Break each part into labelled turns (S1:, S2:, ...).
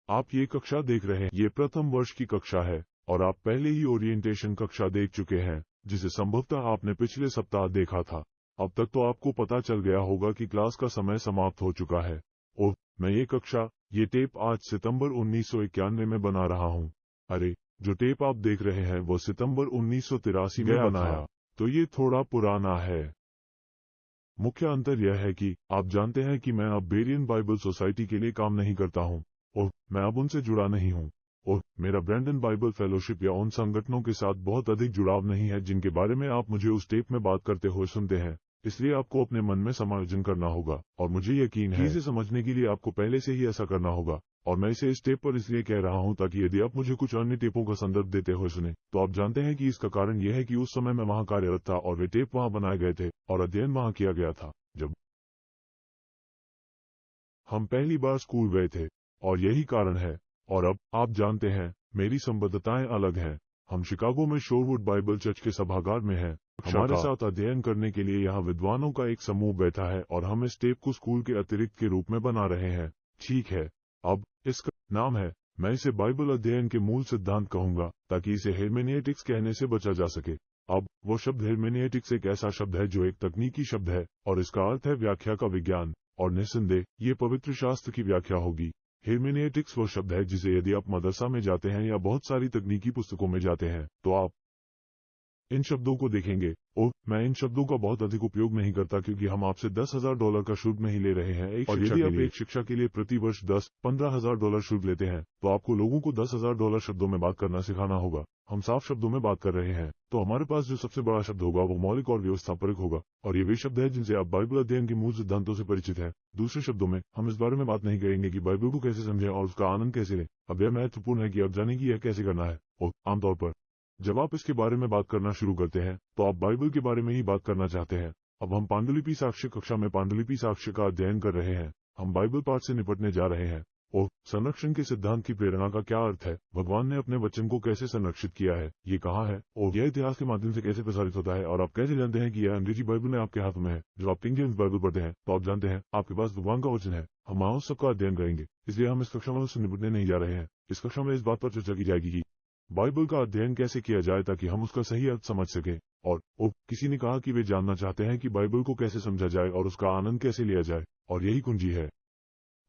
S1: आप ये कक्षा देख रहे हैं, ये प्रथम वर्ष की कक्षा है और आप पहले ही ओरिएंटेशन कक्षा देख चुके हैं, जिसे संभवतः आपने पिछले सप्ताह देखा था। अब तक तो आपको पता चल गया होगा कि क्लास का समय समाप्त हो चुका है। ओह, मैं ये टेप आज सितंबर 1991 में बना रहा हूँ। अरे, जो टेप आप देख रहे हैं वो सितंबर 1983 में बनाया, तो ये थोड़ा पुराना है। मुख्य अंतर यह है कि आप जानते हैं कि मैं अब बेरियन बाइबल सोसाइटी के लिए काम नहीं करता हूँ। ओह, मैं अब उनसे जुड़ा नहीं हूँ। ओह, मेरा ब्रैंडन बाइबल फेलोशिप या उन संगठनों के साथ बहुत अधिक जुड़ाव नहीं है जिनके बारे में आप मुझे उस टेप में बात करते हुए सुनते हैं। इसलिए आपको अपने मन में समायोजन करना होगा, और मुझे यकीन है इसे समझने के लिए आपको पहले से ही ऐसा करना होगा। और मैं इसे इस टेप पर इसलिए कह रहा हूं ताकि यदि आप मुझे कुछ अन्य टेपों का संदर्भ देते हुए सुने, तो आप जानते हैं कि इसका कारण यह है कि उस समय मैं वहां कार्यरत था और वे टेप वहां बनाए गए थे और अध्ययन वहां किया गया था जब हम पहली बार स्कूल गए थे, और यही कारण है। और अब आप जानते हैं, मेरी संबद्धताएं अलग हैं। हम शिकागो में शोरवुड बाइबल चर्च के सभागार में हैं। हमारे साथ अध्ययन करने के लिए यहाँ विद्वानों का एक समूह बैठा है और हम इस टेप को स्कूल के अतिरिक्त के रूप में बना रहे हैं। ठीक है, अब इसका नाम है, मैं इसे बाइबल अध्ययन के मूल सिद्धांत कहूंगा ताकि इसे हेरमेनेटिक्स कहने से बचा जा सके। अब वो शब्द हेरमेनेटिक्स एक ऐसा शब्द है जो एक तकनीकी शब्द है और इसका अर्थ है व्याख्या का विज्ञान, और निस्संदेह ये पवित्र शास्त्र की व्याख्या होगी। हेरमेनेटिक्स वो शब्द है जिसे यदि आप मदरसा में जाते हैं या बहुत सारी तकनीकी पुस्तकों में जाते हैं तो आप इन शब्दों को देखेंगे। ओह, मैं इन शब्दों का बहुत अधिक उपयोग नहीं करता क्योंकि हम आपसे $10,000 का शुल्क नहीं ले रहे हैं और यदि आप एक शिक्षा के लिए प्रति वर्ष $10-15,000 शुल्क लेते हैं तो आपको लोगों को $10,000 शब्दों में बात करना सिखाना होगा। हम साफ शब्दों में बात कर रहे हैं, तो हमारे पास जो सबसे बड़ा शब्द होगा वो मौलिक और व्यवस्थापक होगा, और ये वे शब्द हैं जिनसे आप बाइबल अध्ययन के मूल सिद्धांतों से परिचित हैं। दूसरे शब्दों में, हम इस बारे में बात नहीं करेंगे कि बाइबल को कैसे समझें और उसका आनंद कैसे लें। अब यह महत्वपूर्ण है कि आप जानें कि यह कैसे करना है। और आमतौर पर जब आप इसके बारे में बात करना शुरू करते हैं तो आप बाइबल के बारे में ही बात करना चाहते हैं। अब हम पांडुलिपि साक्ष्य कक्षा में पांडुलिपि साक्ष्य का अध्ययन कर रहे हैं। हम बाइबल पाठ से निपटने जा रहे हैं। ओह, संरक्षण के सिद्धांत की प्रेरणा का क्या अर्थ है? भगवान ने अपने वचन को कैसे संरक्षित किया है? ये कहाँ है? ओह, यह इतिहास के माध्यम से कैसे प्रसारित होता है? और आप कैसे जानते हैं कि यह अंग्रेजी बाइबल में आपके हाथ में है? जब आप किंग जेम्स बाइबल पढ़ते हैं तो आप जानते हैं आपके पास भगवान का वचन है। हम वहाँ उस सबका अध्ययन करेंगे, इसलिए हम इस कक्षा में उससे निपटने नहीं जा रहे हैं। इस कक्षा में इस बात पर चर्चा की जाएगी कि बाइबल का अध्ययन कैसे किया जाए ताकि हम उसका सही अर्थ समझ सकें। और किसी ने कहा कि वे जानना चाहते हैं कि बाइबल को कैसे समझा जाए और उसका आनंद कैसे लिया जाए, और यही कुंजी है।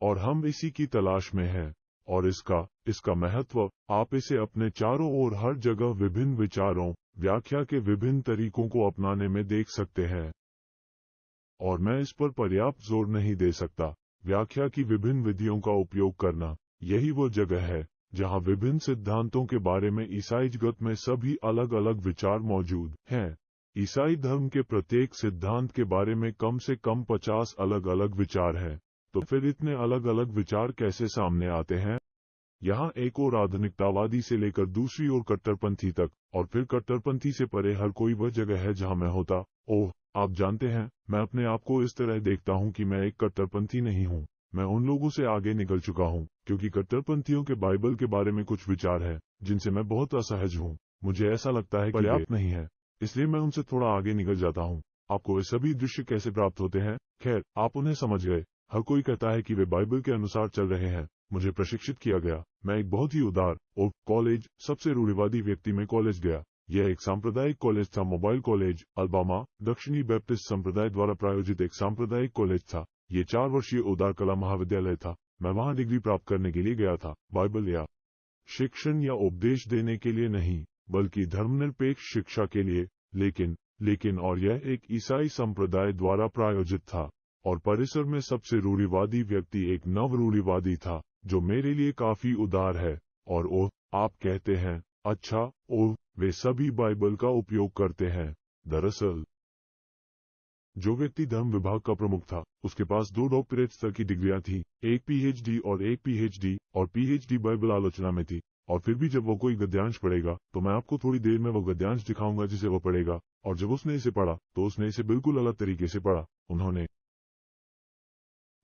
S1: और हम इसी की तलाश में हैं। और इसका महत्व, आप इसे अपने चारों ओर हर जगह विभिन्न विचारों, व्याख्या के विभिन्न तरीकों को अपनाने में देख सकते हैं। और मैं इस पर पर्याप्त जोर नहीं दे सकता। व्याख्या की विभिन्न विधियों का उपयोग करना, यही वो जगह है जहां विभिन्न सिद्धांतों के बारे में ईसाई जगत में सभी अलग अलग विचार मौजूद हैं। ईसाई धर्म के प्रत्येक सिद्धांत के बारे में कम से कम 50 अलग अलग विचार हैं। तो फिर इतने अलग अलग विचार कैसे सामने आते हैं? यहाँ एक और आधुनिकतावादी से लेकर दूसरी ओर कट्टरपंथी तक, और फिर कट्टरपंथी से परे हर कोई वह जगह है जहाँ मैं होता। ओह, आप जानते हैं, मैं अपने आप को इस तरह देखता हूँ कि मैं एक कट्टरपंथी नहीं हूँ। मैं उन लोगों से आगे निकल चुका हूँ, क्योंकि कट्टरपंथियों के बाइबल के बारे में कुछ विचार हैं जिनसे मैं बहुत असहज हूँ। मुझे ऐसा लगता है कि पर्याप्त नहीं है, इसलिए मैं उनसे थोड़ा आगे निकल जाता हूँ। आपको वे सभी दृश्य कैसे प्राप्त होते हैं? खैर, आप उन्हें समझ गए। हर कोई कहता है कि वे बाइबल के अनुसार चल रहे हैं। मुझे प्रशिक्षित किया गया। मैं एक बहुत ही उदार और कॉलेज, सबसे रूढ़िवादी व्यक्ति में कॉलेज गया। यह एक सांप्रदायिक कॉलेज था, मोबाइल कॉलेज, अल्बामा, दक्षिणी बैप्टिस्ट संप्रदाय द्वारा प्रायोजित एक सांप्रदायिक कॉलेज था। ये 4 वर्षीय उदार कला महाविद्यालय था। मैं वहां डिग्री प्राप्त करने के लिए गया था, बाइबल या शिक्षण या उपदेश देने के लिए नहीं, बल्कि धर्मनिरपेक्ष शिक्षा के लिए। लेकिन और यह एक ईसाई संप्रदाय द्वारा प्रायोजित था, और परिसर में सबसे रूढ़िवादी व्यक्ति एक नव रूढ़िवादी था जो मेरे लिए काफी उदार है। और आप कहते हैं, अच्छा, वे सभी बाइबल का उपयोग करते हैं। दरअसल जो व्यक्ति धर्म विभाग का प्रमुख था, उसके पास 2 डॉक्टरेट स्तर की डिग्रियां थी, एक पीएचडी और पीएचडी बाइबल आलोचना में थी। और फिर भी जब वो कोई गद्यांश पढ़ेगा तो मैं आपको थोड़ी देर में वो गद्यांश दिखाऊंगा जिसे वो पढ़ेगा, और जब उसने इसे पढ़ा तो उसने इसे बिल्कुल अलग तरीके से पढ़ा। उन्होंने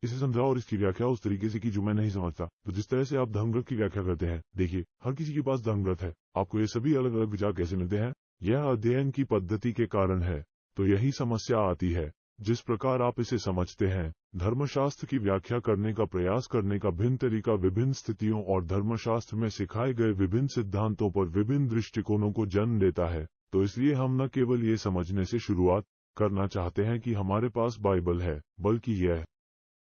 S1: इसे समझा और इसकी व्याख्या उस तरीके से की जो मैं नहीं समझता। तो जिस तरह से आप धर्मग्रंथ की व्याख्या करते हैं, देखिए, हर किसी के पास धर्मग्रंथ है। आपको ये सभी अलग अलग विचार कैसे मिलते हैं? यह अध्ययन की पद्धति के कारण है। तो यही समस्या आती है। जिस प्रकार आप इसे समझते हैं, धर्मशास्त्र की व्याख्या करने का प्रयास करने का भिन्न तरीका विभिन्न स्थितियों और धर्मशास्त्र में सिखाए गए विभिन्न सिद्धांतों पर विभिन्न दृष्टिकोणों को जन्म देता है। तो इसलिए हम न केवल ये समझने से शुरुआत करना चाहते हैं कि हमारे पास बाइबल है, बल्कि यह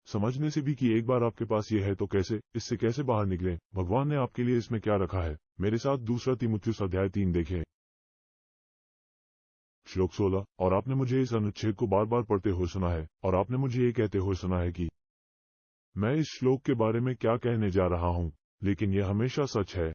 S1: समझने से भी कि एक बार आपके पास ये है तो कैसे इससे कैसे बाहर निकलें, भगवान ने आपके लिए इसमें क्या रखा है। मेरे साथ दूसरा तीमुथियुस अध्याय 3 देखें, श्लोक 16। और आपने मुझे इस अनुच्छेद को बार बार पढ़ते हुए सुना है, और आपने मुझे ये कहते हुए सुना है कि मैं इस श्लोक के बारे में क्या कहने जा रहा हूँ, लेकिन यह हमेशा सच है।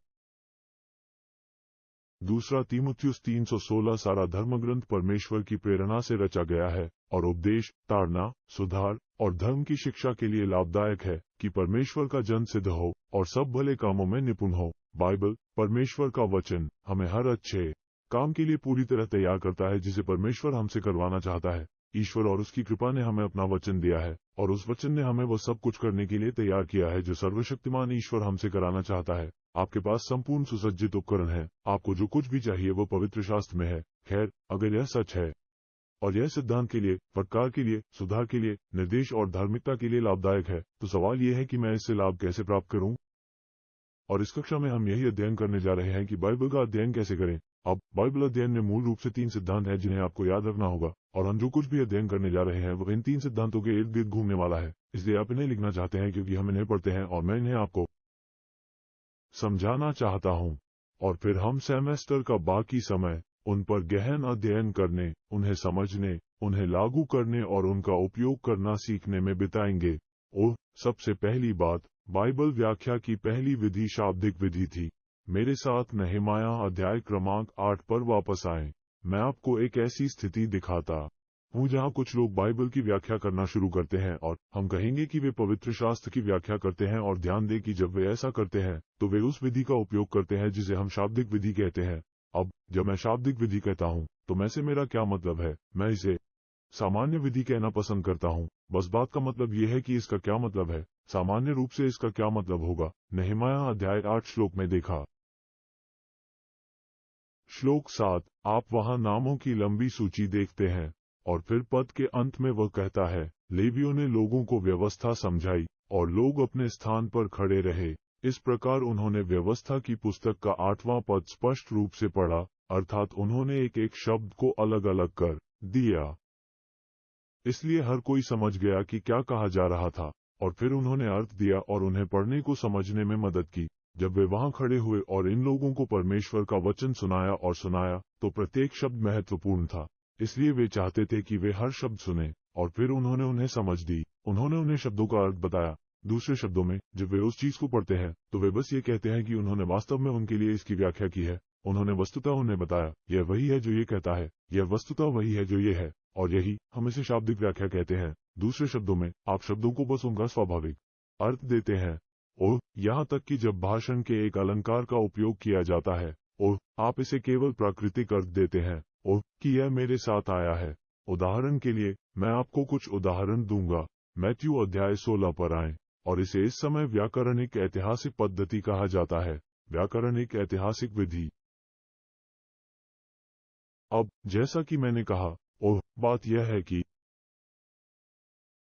S1: दूसरा तीमुथियुस 3:16 सारा धर्मग्रंथ परमेश्वर की प्रेरणा से रचा गया है और उपदेश, ताड़ना, सुधार और धर्म की शिक्षा के लिए लाभदायक है, कि परमेश्वर का जन सिद्ध हो और सब भले कामों में निपुण हो। बाइबल, परमेश्वर का वचन, हमें हर अच्छे काम के लिए पूरी तरह तैयार करता है जिसे परमेश्वर हमसे करवाना चाहता है। ईश्वर और उसकी कृपा ने हमें अपना वचन दिया है, और उस वचन ने हमें वह सब कुछ करने के लिए तैयार किया है जो सर्वशक्तिमान ईश्वर हमसे कराना चाहता है। आपके पास संपूर्ण सुसज्जित उपकरण है, आपको जो कुछ भी चाहिए वो पवित्र शास्त्र में है। खैर, अगर यह सच है और यह सिद्धांत के लिए, फटकार के लिए, सुधार के लिए, निर्देश और धार्मिकता के लिए लाभदायक है, तो सवाल यह है कि मैं इससे लाभ कैसे प्राप्त करूं। और इस कक्षा में हम यही अध्ययन करने जा रहे हैं कि बाइबल का अध्ययन कैसे करें। अब बाइबल अध्ययन में मूल रूप से 3 सिद्धांत हैं जिन्हें आपको याद रखना होगा, और हम जो कुछ भी अध्ययन करने जा रहे हैं वह इन 3 सिद्धांतों के इर्द गिर्द घूमने वाला है। इसलिए आप इन्हें लिखना चाहते हैं क्योंकि हम इन्हें पढ़ते हैं और मैं इन्हें आपको समझाना चाहता हूं, और फिर हम सेमेस्टर का बाकी समय उन पर गहन अध्ययन करने, उन्हें समझने, उन्हें लागू करने और उनका उपयोग करना सीखने में बिताएंगे। सबसे पहली बात, बाइबल व्याख्या की पहली विधि शाब्दिक विधि थी। मेरे साथ नहमायाह अध्याय क्रमांक 8 पर वापस आएं। मैं आपको एक ऐसी स्थिति दिखाता हूँ जहाँ कुछ लोग बाइबल की व्याख्या करना शुरू करते हैं, और हम कहेंगे कि वे पवित्र शास्त्र की व्याख्या करते हैं, और ध्यान दें कि जब वे ऐसा करते हैं तो वे उस विधि का उपयोग करते हैं जिसे हम शाब्दिक विधि कहते हैं। अब जब मैं शाब्दिक विधि कहता हूँ तो मैं से मेरा क्या मतलब है। मैं इसे सामान्य विधि कहना पसंद करता हूँ। बस बात का मतलब यह है कि इसका क्या मतलब है। सामान्य रूप से इसका क्या मतलब होगा, नहमायाह अध्याय 8 श्लोक में देखा। श्लोक 7, आप वहां नामों की लंबी सूची देखते हैं, और फिर पद के अंत में वह कहता है, लेवियों ने लोगों को व्यवस्था समझाई और लोग अपने स्थान पर खड़े रहे। इस प्रकार उन्होंने व्यवस्था की पुस्तक का 8वां पद स्पष्ट रूप से पढ़ा, अर्थात उन्होंने एक एक शब्द को अलग अलग कर दिया, इसलिए हर कोई समझ गया कि क्या कहा जा रहा था, और फिर उन्होंने अर्थ दिया और उन्हें पढ़ने को समझने में मदद की। जब वे वहां खड़े हुए और इन लोगों को परमेश्वर का वचन सुनाया, तो प्रत्येक शब्द महत्वपूर्ण था, इसलिए वे चाहते थे कि वे हर शब्द सुने, और फिर उन्होंने उन्हें समझ दी। उन्होंने उन्हें शब्दों का अर्थ बताया। दूसरे शब्दों में, जब वे उस चीज को पढ़ते हैं तो वे बस ये कहते हैं कि उन्होंने वास्तव में उनके लिए इसकी व्याख्या की है। उन्होंने वस्तुतः उन्हें बताया, यह वही है जो ये कहता है, यह वस्तुतः वही है जो ये है, और यही हम इसे शाब्दिक व्याख्या कहते हैं। दूसरे शब्दों में, आप शब्दों को बस उनका स्वाभाविक अर्थ देते हैं। यहाँ तक कि जब भाषण के एक अलंकार का उपयोग किया जाता है, आप इसे केवल प्राकृतिक अर्थ देते हैं, कि यह मेरे साथ आया है। उदाहरण के लिए, मैं आपको कुछ उदाहरण दूंगा। मैथ्यू अध्याय 16 पर आएं, और इसे इस समय व्याकरणिक ऐतिहासिक पद्धति कहा जाता है। व्याकरणिक ऐतिहासिक विधि। अब जैसा कि मैंने कहा, बात यह है कि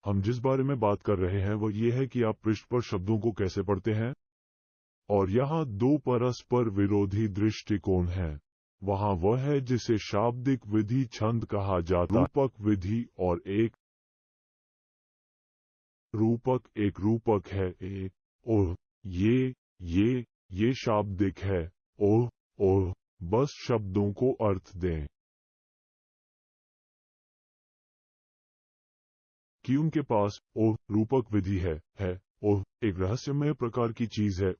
S1: हम जिस बारे में बात कर रहे हैं वो ये है कि आप पृष्ठ पर शब्दों को कैसे पढ़ते हैं। और यहाँ 2 परस्पर विरोधी दृष्टिकोण हैं। वहाँ वह है जिसे शाब्दिक विधि छंद कहा जाता है, रूपक विधि, और एक रूपक है। ये शाब्दिक है। बस शब्दों को अर्थ दें कि उनके पास रूपक विधि है। एक रहस्यमय प्रकार की चीज है।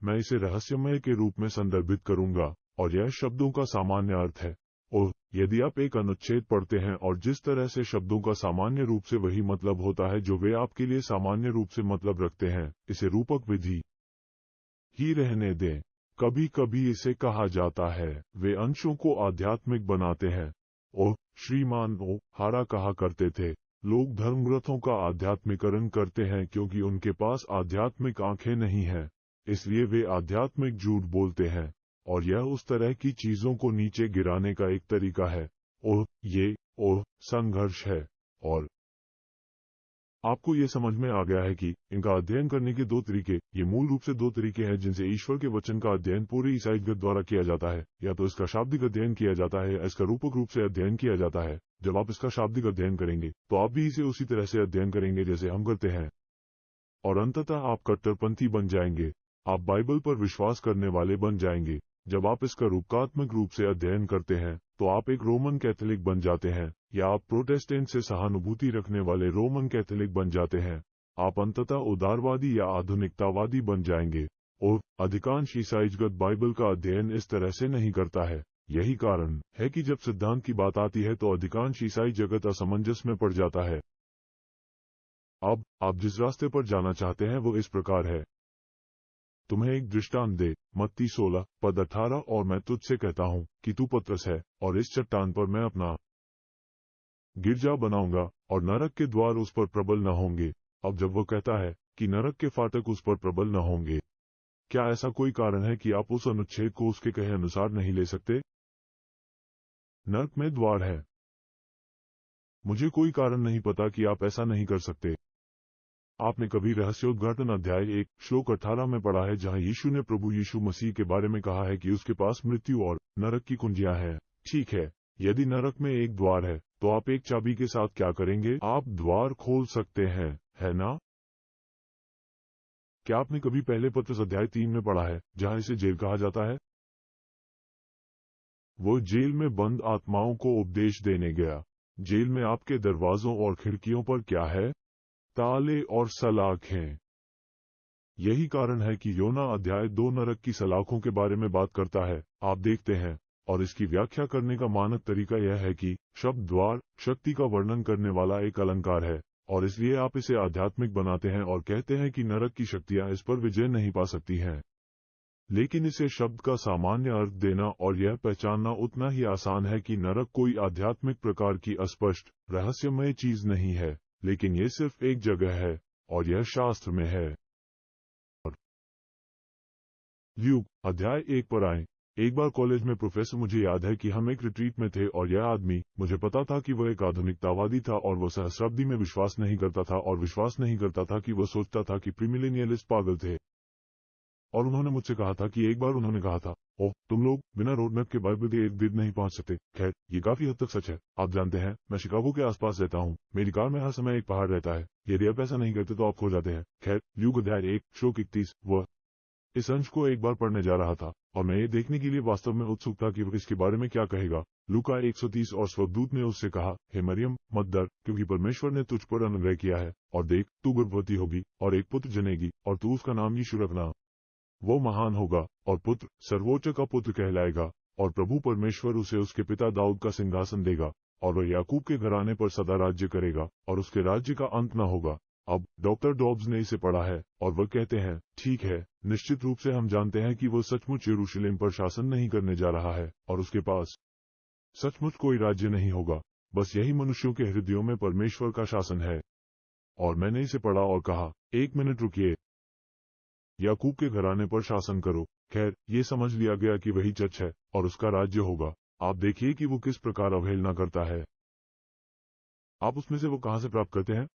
S1: मैं इसे रहस्यमय के रूप में संदर्भित करूंगा, और यह शब्दों का सामान्य अर्थ है। यदि आप एक अनुच्छेद पढ़ते हैं और जिस तरह से शब्दों का सामान्य रूप से वही मतलब होता है जो वे आपके लिए सामान्य रूप से मतलब रखते हैं, इसे रूपक विधि ही रहने दें। कभी कभी इसे कहा जाता है, वे अंशों को आध्यात्मिक बनाते हैं। श्रीमान हारा कहा करते थे, लोग धर्मग्रंथों का आध्यात्मिकरण करते हैं क्योंकि उनके पास आध्यात्मिक आंखें नहीं हैं, इसलिए वे आध्यात्मिक झूठ बोलते हैं, और यह उस तरह की चीजों को नीचे गिराने का एक तरीका है। ये संघर्ष है। और आपको ये समझ में आ गया है कि इनका अध्ययन करने के दो तरीके, ये मूल रूप से दो तरीके हैं जिनसे ईश्वर के वचन का अध्ययन पूरी ईसाईगत द्वारा किया जाता है। या तो इसका शाब्दिक अध्ययन किया जाता है या इसका रूपक रूप से अध्ययन किया जाता है। जब आप इसका शाब्दिक अध्ययन करेंगे तो आप भी इसे उसी तरह से अध्ययन करेंगे जैसे हम करते हैं, और अंततः आप कट्टरपंथी बन जाएंगे। आप बाइबल पर विश्वास करने वाले बन जाएंगे। जब आप इसका रूपकात्मक रूप से अध्ययन करते हैं तो आप एक रोमन कैथोलिक बन जाते हैं, या आप प्रोटेस्टेंट से सहानुभूति रखने वाले रोमन कैथोलिक बन जाते हैं। आप अंततः उदारवादी या आधुनिकतावादी बन जाएंगे। और अधिकांश ईसाईगत बाइबल का अध्ययन इस तरह से नहीं करता है। यही कारण है कि जब सिद्धांत की बात आती है तो अधिकांश ईसाई जगत असमंजस में पड़ जाता है। अब आप जिस रास्ते पर जाना चाहते हैं वो इस प्रकार है। तुम्हें एक दृष्टांत दे, मत्ती 16 पद 18, और मैं तुझसे कहता हूँ कि तू पतरस है, और इस चट्टान पर मैं अपना गिरजा बनाऊंगा, और नरक के द्वार उस पर प्रबल न होंगे। अब जब वो कहता है कि नरक के फाटक उस पर प्रबल न होंगे, क्या ऐसा कोई कारण है कि आप उस अनुच्छेद को उसके कहे अनुसार नहीं ले सकते? नरक में द्वार है। मुझे कोई कारण नहीं पता कि आप ऐसा नहीं कर सकते। आपने कभी रहस्योद्घाटन अध्याय 1 श्लोक 18 में पढ़ा है जहां यीशु ने प्रभु यीशु मसीह के बारे में कहा है कि उसके पास मृत्यु और नरक की कुंजियां हैं। ठीक है, यदि नरक में एक द्वार है तो आप एक चाबी के साथ क्या करेंगे? आप द्वार खोल सकते हैं, है ना? क्या आपने कभी पहले पत्रस अध्याय 3 में पढ़ा है जहां इसे जेल कहा जाता है? वो जेल में बंद आत्माओं को उपदेश देने गया। जेल में आपके दरवाजों और खिड़कियों पर क्या है? ताले और सलाखें। यही कारण है कि योना अध्याय 2 नरक की सलाखों के बारे में बात करता है। आप देखते हैं, और इसकी व्याख्या करने का मानक तरीका यह है कि शब्द द्वार शक्ति का वर्णन करने वाला एक अलंकार है, और इसलिए आप इसे आध्यात्मिक बनाते हैं और कहते हैं कि नरक की शक्तियां इस पर विजय नहीं पा सकती हैं। लेकिन इसे शब्द का सामान्य अर्थ देना और यह पहचानना उतना ही आसान है कि नरक कोई आध्यात्मिक प्रकार की अस्पष्ट रहस्यमय चीज नहीं है, लेकिन ये सिर्फ एक जगह है, और यह शास्त्र में है। ल्यूक अध्याय 1 पर आए। एक बार कॉलेज में प्रोफेसर, मुझे याद है कि हम एक रिट्रीट में थे और यह आदमी, मुझे पता था कि वह एक आधुनिकतावादी था और वह सहस्राब्दी में विश्वास नहीं करता था, और विश्वास नहीं करता था कि वह सोचता था कि प्रीमिलेनियलिस्ट पागल थे। और उन्होंने मुझसे कहा था कि एक बार उन्होंने कहा था, ओह, तुम लोग बिना रोडमैप के बाइबल के इर्द गिर्द नहीं पहुंच सकते। खैर, ये काफी हद तक सच है। आप जानते हैं, मैं शिकागो के आसपास रहता हूँ। मेरी कार में हर समय एक पहाड़ रहता है। यदि आप ऐसा नहीं करते तो आप खो जाते हैं। खैर, ल्यूक अध्याय 1 श्लोक 31, वह इस अंश को एक बार पढ़ने जा रहा था, और मैं ये देखने के लिए वास्तव में उत्सुक था कि वह इसके बारे में क्या कहेगा। लूका 130, और स्वर्गदूत ने उससे कहा, हे मरियम, मत डर, क्योंकि परमेश्वर ने तुझ पर अनुग्रह किया है, और देख, तू गर्भवती होगी और एक पुत्र जनेगी, और तू उसका नाम यीशु रखना। वो महान होगा और पुत्र सर्वोच्च का पुत्र कहलाएगा, और प्रभु परमेश्वर उसे उसके पिता दाऊद का सिंहासन देगा, और वह याकूब के घराने पर सदा राज्य करेगा, और उसके राज्य का अंत न होगा। अब डॉक्टर डॉब्स ने इसे पढ़ा है, और वह कहते हैं, ठीक है, निश्चित रूप से हम जानते हैं कि वह सचमुच यरूशलेम पर शासन नहीं करने जा रहा है, और उसके पास सचमुच कोई राज्य नहीं होगा। बस यही मनुष्यों के हृदयों में परमेश्वर का शासन है। और मैंने इसे पढ़ा और कहा, एक मिनट रुकिए, याकूब के घराने पर शासन करो। खैर, ये समझ लिया गया कि वही चर्च है और उसका राज्य होगा। आप देखिए कि वो किस प्रकार अवहेलना करता है। आप उसमें से वो कहां से प्राप्त करते हैं?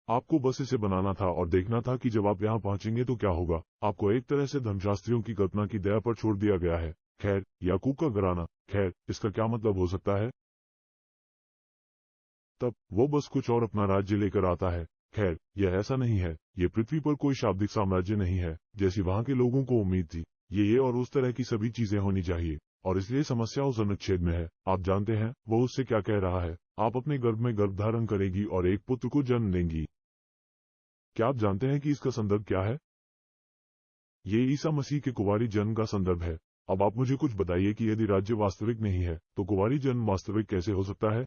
S1: आपको बस इसे बनाना था और देखना था कि जब आप यहाँ पहुंचेंगे तो क्या होगा। आपको एक तरह से धर्मशास्त्रियों की कल्पना की दया पर छोड़ दिया गया है। खैर, याकूब का घराना, खैर, इसका क्या मतलब हो सकता है? तब वो बस कुछ और अपना राज्य लेकर आता है। खैर, यह ऐसा नहीं है। ये पृथ्वी पर कोई शाब्दिक साम्राज्य नहीं है जैसी वहां के लोगों को उम्मीद थी। ये और उस तरह की सभी चीजें होनी चाहिए, और इसलिए समस्या उस अनुच्छेद में है। आप जानते हैं वो उससे क्या कह रहा है? आप अपने गर्भ में गर्भ धारण करेगी और एक पुत्र को जन्म देंगी। क्या आप जानते हैं कि इसका संदर्भ क्या है? ये ईसा मसीह के कुंवारी जन्म का संदर्भ है। अब आप मुझे कुछ बताइए कि यदि राज्य वास्तविक नहीं है तो कुंवारी जन्म वास्तविक कैसे हो सकता है?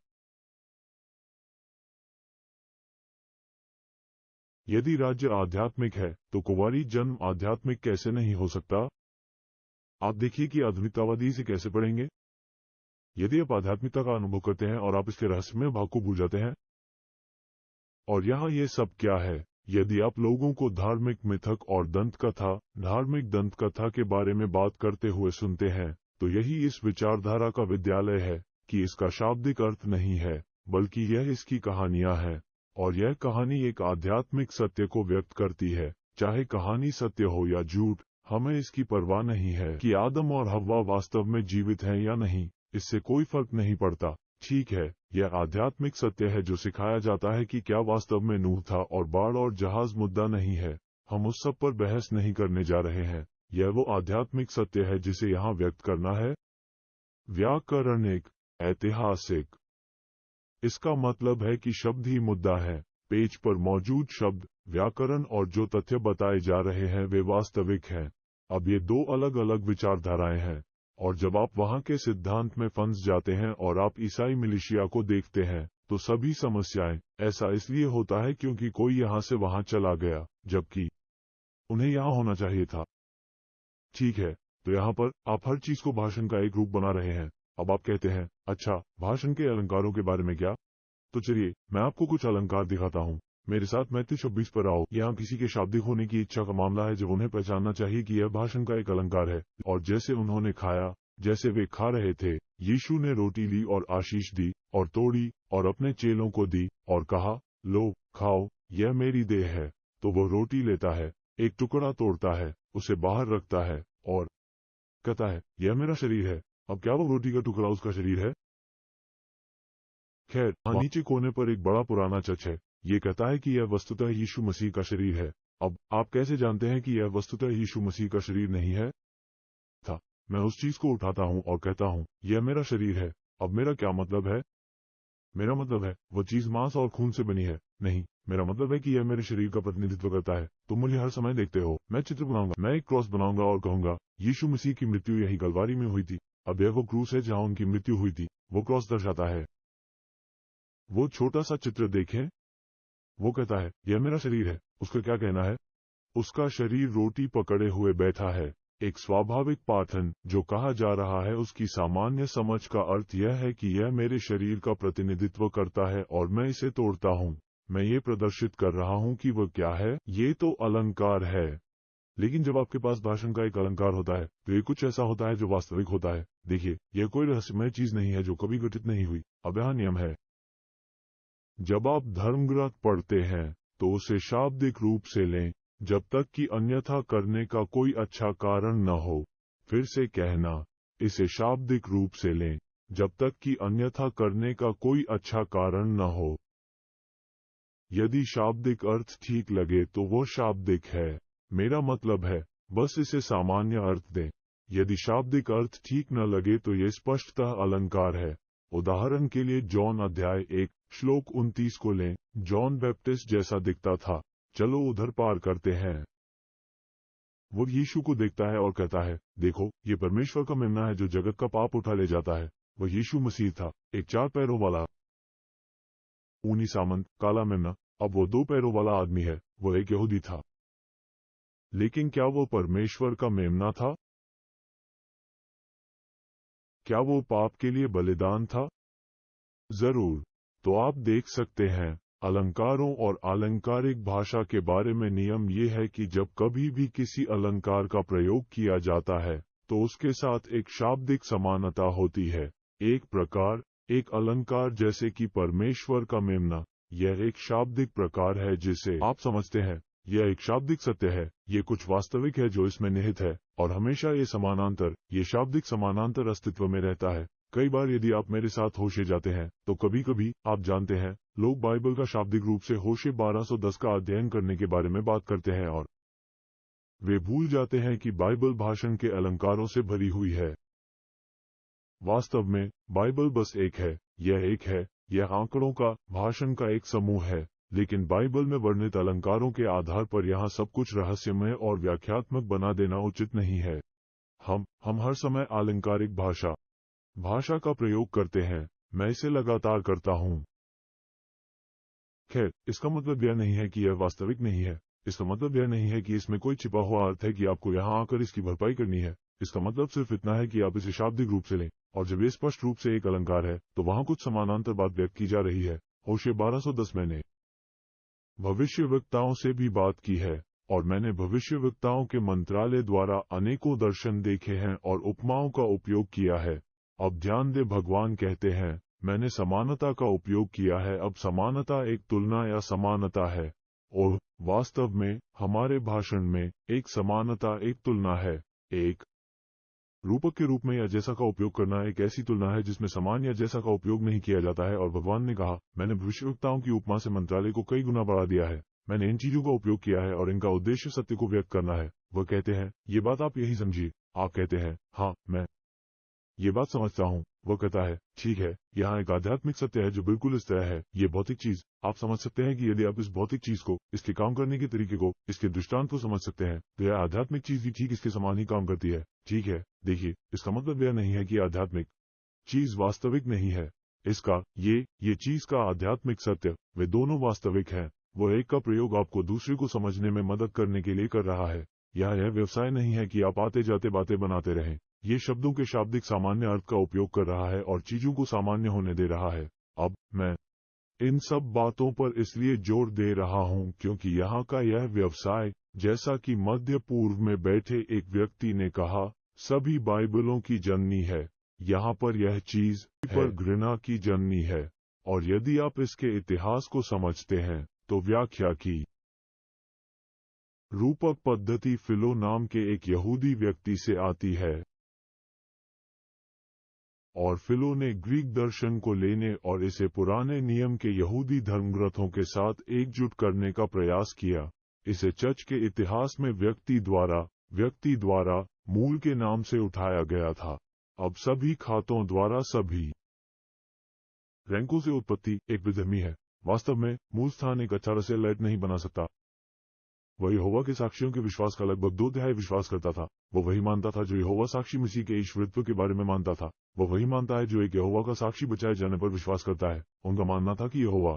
S1: यदि राज्य आध्यात्मिक है तो कुंवारी जन्म आध्यात्मिक कैसे नहीं हो सकता? आप देखिए कि आधुनिकतावादी इसे कैसे पढ़ेंगे। यदि आप आध्यात्मिकता का अनुभव करते हैं और आप इसके रहस्यमय भाग को भूल जाते हैं। और यहाँ ये सब क्या है? यदि आप लोगों को धार्मिक मिथक और धार्मिक दंत कथा के बारे में बात करते हुए सुनते हैं, तो यही इस विचारधारा का विद्यालय है कि इसका शाब्दिक अर्थ नहीं है, बल्कि यह इसकी कहानियां हैं, और यह कहानी एक आध्यात्मिक सत्य को व्यक्त करती है। चाहे कहानी सत्य हो या झूठ, हमें इसकी परवाह नहीं है कि आदम और हव्वा वास्तव में जीवित हैं या नहीं, इससे कोई फर्क नहीं पड़ता। ठीक है, यह आध्यात्मिक सत्य है जो सिखाया जाता है कि क्या वास्तव में नूह था और बाढ़ और जहाज मुद्दा नहीं है। हम उस सब पर बहस नहीं करने जा रहे हैं। यह वो आध्यात्मिक सत्य है जिसे यहाँ व्यक्त करना है। व्याकरणिक, ऐतिहासिक। इसका मतलब है कि शब्द ही मुद्दा है। पेज पर मौजूद शब्द, व्याकरण और जो तथ्य बताए जा रहे हैं वे वास्तविक हैं। अब ये दो अलग अलग विचारधाराएं हैं, और जब आप वहां के सिद्धांत में फंस जाते हैं और आप ईसाई मिलिशिया को देखते हैं, तो सभी समस्याएं। ऐसा इसलिए होता है क्योंकि कोई यहाँ से वहां चला गया, जबकि उन्हें यहाँ होना चाहिए था। ठीक है, तो यहाँ पर आप हर चीज को भाषण का एक रूप बना रहे हैं। अब आप कहते हैं, अच्छा, भाषण के अलंकारों के बारे में क्या? तो चलिए मैं आपको कुछ अलंकार दिखाता हूँ। मेरे साथ मैथ्यू 26 पर आओ। यहाँ किसी के शाब्दिक होने की इच्छा का मामला है जब उन्हें पहचानना चाहिए कि यह भाषण का एक अलंकार है। और जैसे उन्होंने खाया, जैसे वे खा रहे थे, यीशु ने रोटी ली और आशीष दी और तोड़ी और अपने चेलों को दी और कहा, लो, खाओ, यह मेरी देह है। तो वो रोटी लेता है, एक टुकड़ा तोड़ता है, उसे बाहर रखता है और कहता है, यह मेरा शरीर है। अब क्या वो रोटी का टुकड़ा उसका शरीर है? खैर, नीचे कोने पर एक बड़ा पुराना चच है। ये कहता है कि यह वस्तुतः यीशु मसीह का शरीर है। अब आप कैसे जानते हैं कि यह वस्तुतः यीशु मसीह का शरीर नहीं है? मैं उस चीज को उठाता हूँ और कहता हूँ, यह मेरा शरीर है। अब मेरा क्या मतलब है? मेरा मतलब है वो चीज मांस और खून से बनी है। नहीं, मेरा मतलब है कि यह मेरे शरीर का प्रतिनिधित्व करता है। तुम मुझे हर समय देखते हो। मैं चित्र बनाऊंगा, मैं एक क्रॉस बनाऊंगा और कहूंगा, यीशु मसीह की मृत्यु यही कलवारी में हुई थी। अब यह वो क्रूस है जहाँ उनकी मृत्यु हुई थी। वो क्रॉस दर्शाता है। वो छोटा सा चित्र देखें। वो कहता है, यह मेरा शरीर है। उसका क्या कहना है? उसका शरीर रोटी पकड़े हुए बैठा है। एक स्वाभाविक पाठन जो कहा जा रहा है उसकी सामान्य समझ का अर्थ यह है कि यह मेरे शरीर का प्रतिनिधित्व करता है और मैं इसे तोड़ता हूँ। मैं ये प्रदर्शित कर रहा हूँ कि वह क्या है। ये तो अलंकार है। लेकिन जब आपके पास भाषण का एक अलंकार होता है तो ये कुछ ऐसा होता है जो वास्तविक होता है। देखिए, यह कोई रहस्यमय चीज नहीं है जो कभी घटित नहीं हुई। अब यहाँ नियम है, जब आप धर्मग्रंथ पढ़ते हैं तो उसे शाब्दिक रूप से लें जब तक कि अन्यथा करने का कोई अच्छा कारण न हो। फिर से कहना, इसे शाब्दिक रूप से लें जब तक कि अन्यथा करने का कोई अच्छा कारण न हो। यदि शाब्दिक अर्थ ठीक लगे तो वो शाब्दिक है। मेरा मतलब है, बस इसे सामान्य अर्थ दें। यदि शाब्दिक अर्थ ठीक न लगे तो ये स्पष्टतः अलंकार है। उदाहरण के लिए जॉन अध्याय 1 श्लोक 29 को लें। जॉन बैप्टिस्ट जैसा दिखता था। चलो उधर पार करते हैं। वो यीशु को देखता है और कहता है, देखो, ये परमेश्वर का मेमना है जो जगत का पाप उठा ले जाता है। वह यीशु मसीह था, एक 4 पैरों वाला ऊनी सामंत, काला मेमना। अब वो 2 पैरों वाला आदमी है। वो एक यहूदी था। लेकिन क्या वो परमेश्वर का मेमना था? क्या वो पाप के लिए बलिदान था? जरूर। तो आप देख सकते हैं, अलंकारों और अलंकारिक भाषा के बारे में नियम ये है कि जब कभी भी किसी अलंकार का प्रयोग किया जाता है तो उसके साथ एक शाब्दिक समानता होती है। एक प्रकार, एक अलंकार जैसे कि परमेश्वर का मेमना, यह एक शाब्दिक प्रकार है जिसे आप समझते हैं। यह एक शाब्दिक सत्य है। ये कुछ वास्तविक है जो इसमें निहित है, और हमेशा ये शाब्दिक समानांतर अस्तित्व में रहता है। कई बार यदि आप मेरे साथ होशे जाते हैं तो कभी कभी आप जानते हैं, लोग बाइबल का शाब्दिक रूप से होशे 1210 का अध्ययन करने के बारे में बात करते हैं और वे भूल जाते हैं कि बाइबल भाषण के अलंकारों से भरी हुई है। वास्तव में बाइबल बस एक है। यह आंकड़ों का, भाषण का एक समूह है। लेकिन बाइबल में वर्णित अलंकारों के आधार पर यहाँ सब कुछ रहस्यमय और व्याख्यात्मक बना देना उचित नहीं है। हम हर समय अलंकारिक भाषा का प्रयोग करते हैं। मैं इसे लगातार करता हूँ। खैर, इसका मतलब यह नहीं है कि यह वास्तविक नहीं है। इसका मतलब यह नहीं है कि इसमें कोई छिपा हुआ अर्थ है कि आपको यहाँ आकर इसकी भरपाई करनी है। इसका मतलब सिर्फ इतना है कि आप इसे शाब्दिक रूप से लें, और जब ये स्पष्ट रूप से एक अलंकार है तो वहाँ कुछ समानांतर बात व्यक्त की जा रही है। होशे 1210 मैंने भविष्यवक्ताओं से भी बात की है, और मैंने भविष्यवक्ताओं के मंत्रालय द्वारा अनेकों दर्शन देखे हैं और उपमाओं का उपयोग किया है। अब ध्यान दे, भगवान कहते हैं, मैंने समानता का उपयोग किया है। अब समानता एक तुलना या समानता है, और वास्तव में हमारे भाषण में एक समानता एक तुलना है। एक रूपक के रूप में या जैसा का उपयोग करना एक ऐसी तुलना है जिसमें समान या जैसा का उपयोग नहीं किया जाता है। और भगवान ने कहा, मैंने भविष्यवक्ताओं की उपमा से मंत्रालय को कई गुना बढ़ा दिया है। मैंने इन चीजों का उपयोग किया है और इनका उद्देश्य सत्य को व्यक्त करना है। वह कहते हैं, ये बात आप यही समझिए। आप कहते हैं, हाँ मैं ये बात समझता हूँ। वह कहता है, ठीक है, यहाँ एक आध्यात्मिक सत्य है जो बिल्कुल इस तरह है। ये भौतिक चीज, आप समझ सकते हैं कि यदि आप इस भौतिक चीज को, इसके काम करने के तरीके को, इसके दृष्टांत को समझ सकते हैं, तो यह आध्यात्मिक चीज भी ठीक इसके समान ही काम करती है। ठीक है, देखिए, इसका मतलब यह नहीं है कि आध्यात्मिक चीज वास्तविक नहीं है। इसका ये चीज का आध्यात्मिक सत्य, वे दोनों वास्तविक हैं। वो एक का प्रयोग आपको दूसरे को समझने में मदद करने के लिए कर रहा है। यह व्यवसाय नहीं है कि आप आते जाते बातें बनाते रहें। ये शब्दों के शाब्दिक सामान्य अर्थ का उपयोग कर रहा है और चीजों को सामान्य होने दे रहा है। अब मैं इन सब बातों पर इसलिए जोर दे रहा हूं क्योंकि यहाँ का यह व्यवसाय, जैसा कि मध्य पूर्व में बैठे एक व्यक्ति ने कहा, सभी बाइबलों की जननी है। यहाँ पर यह चीज पर घृणा की जननी है, और यदि आप इसके इतिहास को समझते हैं तो व्याख्या की रूपक पद्धति फिलो नाम के एक यहूदी व्यक्ति से आती है, और फिलो ने ग्रीक दर्शन को लेने और इसे पुराने नियम के यहूदी धर्मग्रंथों के साथ एकजुट करने का प्रयास किया। इसे चर्च के इतिहास में व्यक्ति द्वारा मूल के नाम से उठाया गया था। अब सभी खातों द्वारा सभी रैंकों से उत्पत्ति एक विधर्मी है। वास्तव में मूल स्थान एक अच्छा रसेलाइट नहीं बना सकता। वह यहोवा के साक्षियों के विश्वास का लगभग 2 तिहाई विश्वास करता था। वो वही मानता था जो यहोवा साक्षी मसीह के ईश्वरत्व के बारे में मानता था। वो वही मानता है जो एक यहोवा का साक्षी बचाए जाने पर विश्वास करता है। उनका मानना था कि यहोवा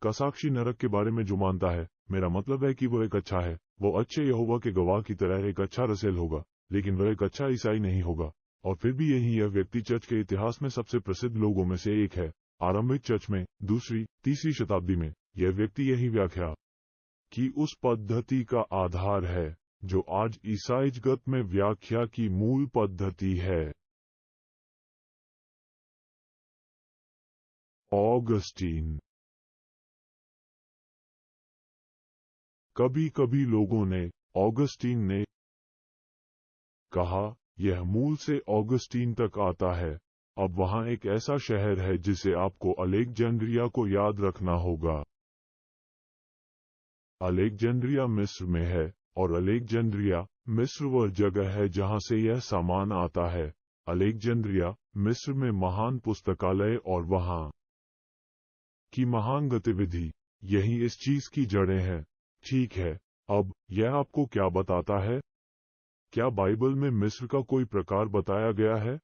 S1: का साक्षी नरक के बारे में जो मानता है, मेरा मतलब है कि वो एक अच्छा है। वो अच्छे यहोवा के गवाह की तरह एक अच्छा रसेल होगा, लेकिन वह एक अच्छा ईसाई नहीं होगा। और फिर भी यही यह व्यक्ति चर्च के इतिहास में सबसे प्रसिद्ध लोगों में से एक है। आरंभिक चर्च में 2री-3री शताब्दी में यह व्यक्ति यही व्याख्या कि उस पद्धति का आधार है जो आज ईसाईजगत में व्याख्या की मूल पद्धति है। ऑगस्टीन। कभी कभी लोगों ने, ऑगस्टीन ने कहा, यह मूल से ऑगस्टीन तक आता है। अब वहां एक ऐसा शहर है जिसे आपको अलेक्जेंड्रिया को याद रखना होगा। अलेक्जेंड्रिया मिस्र में है, और अलेक्जेंड्रिया मिस्र वह जगह है जहां से यह सामान आता है। अलेक्जेंड्रिया मिस्र में महान पुस्तकालय और वहां की महान गतिविधि, यही इस चीज की जड़ें हैं। ठीक है, अब यह आपको क्या बताता है? क्या बाइबल में मिस्र का कोई प्रकार बताया गया है?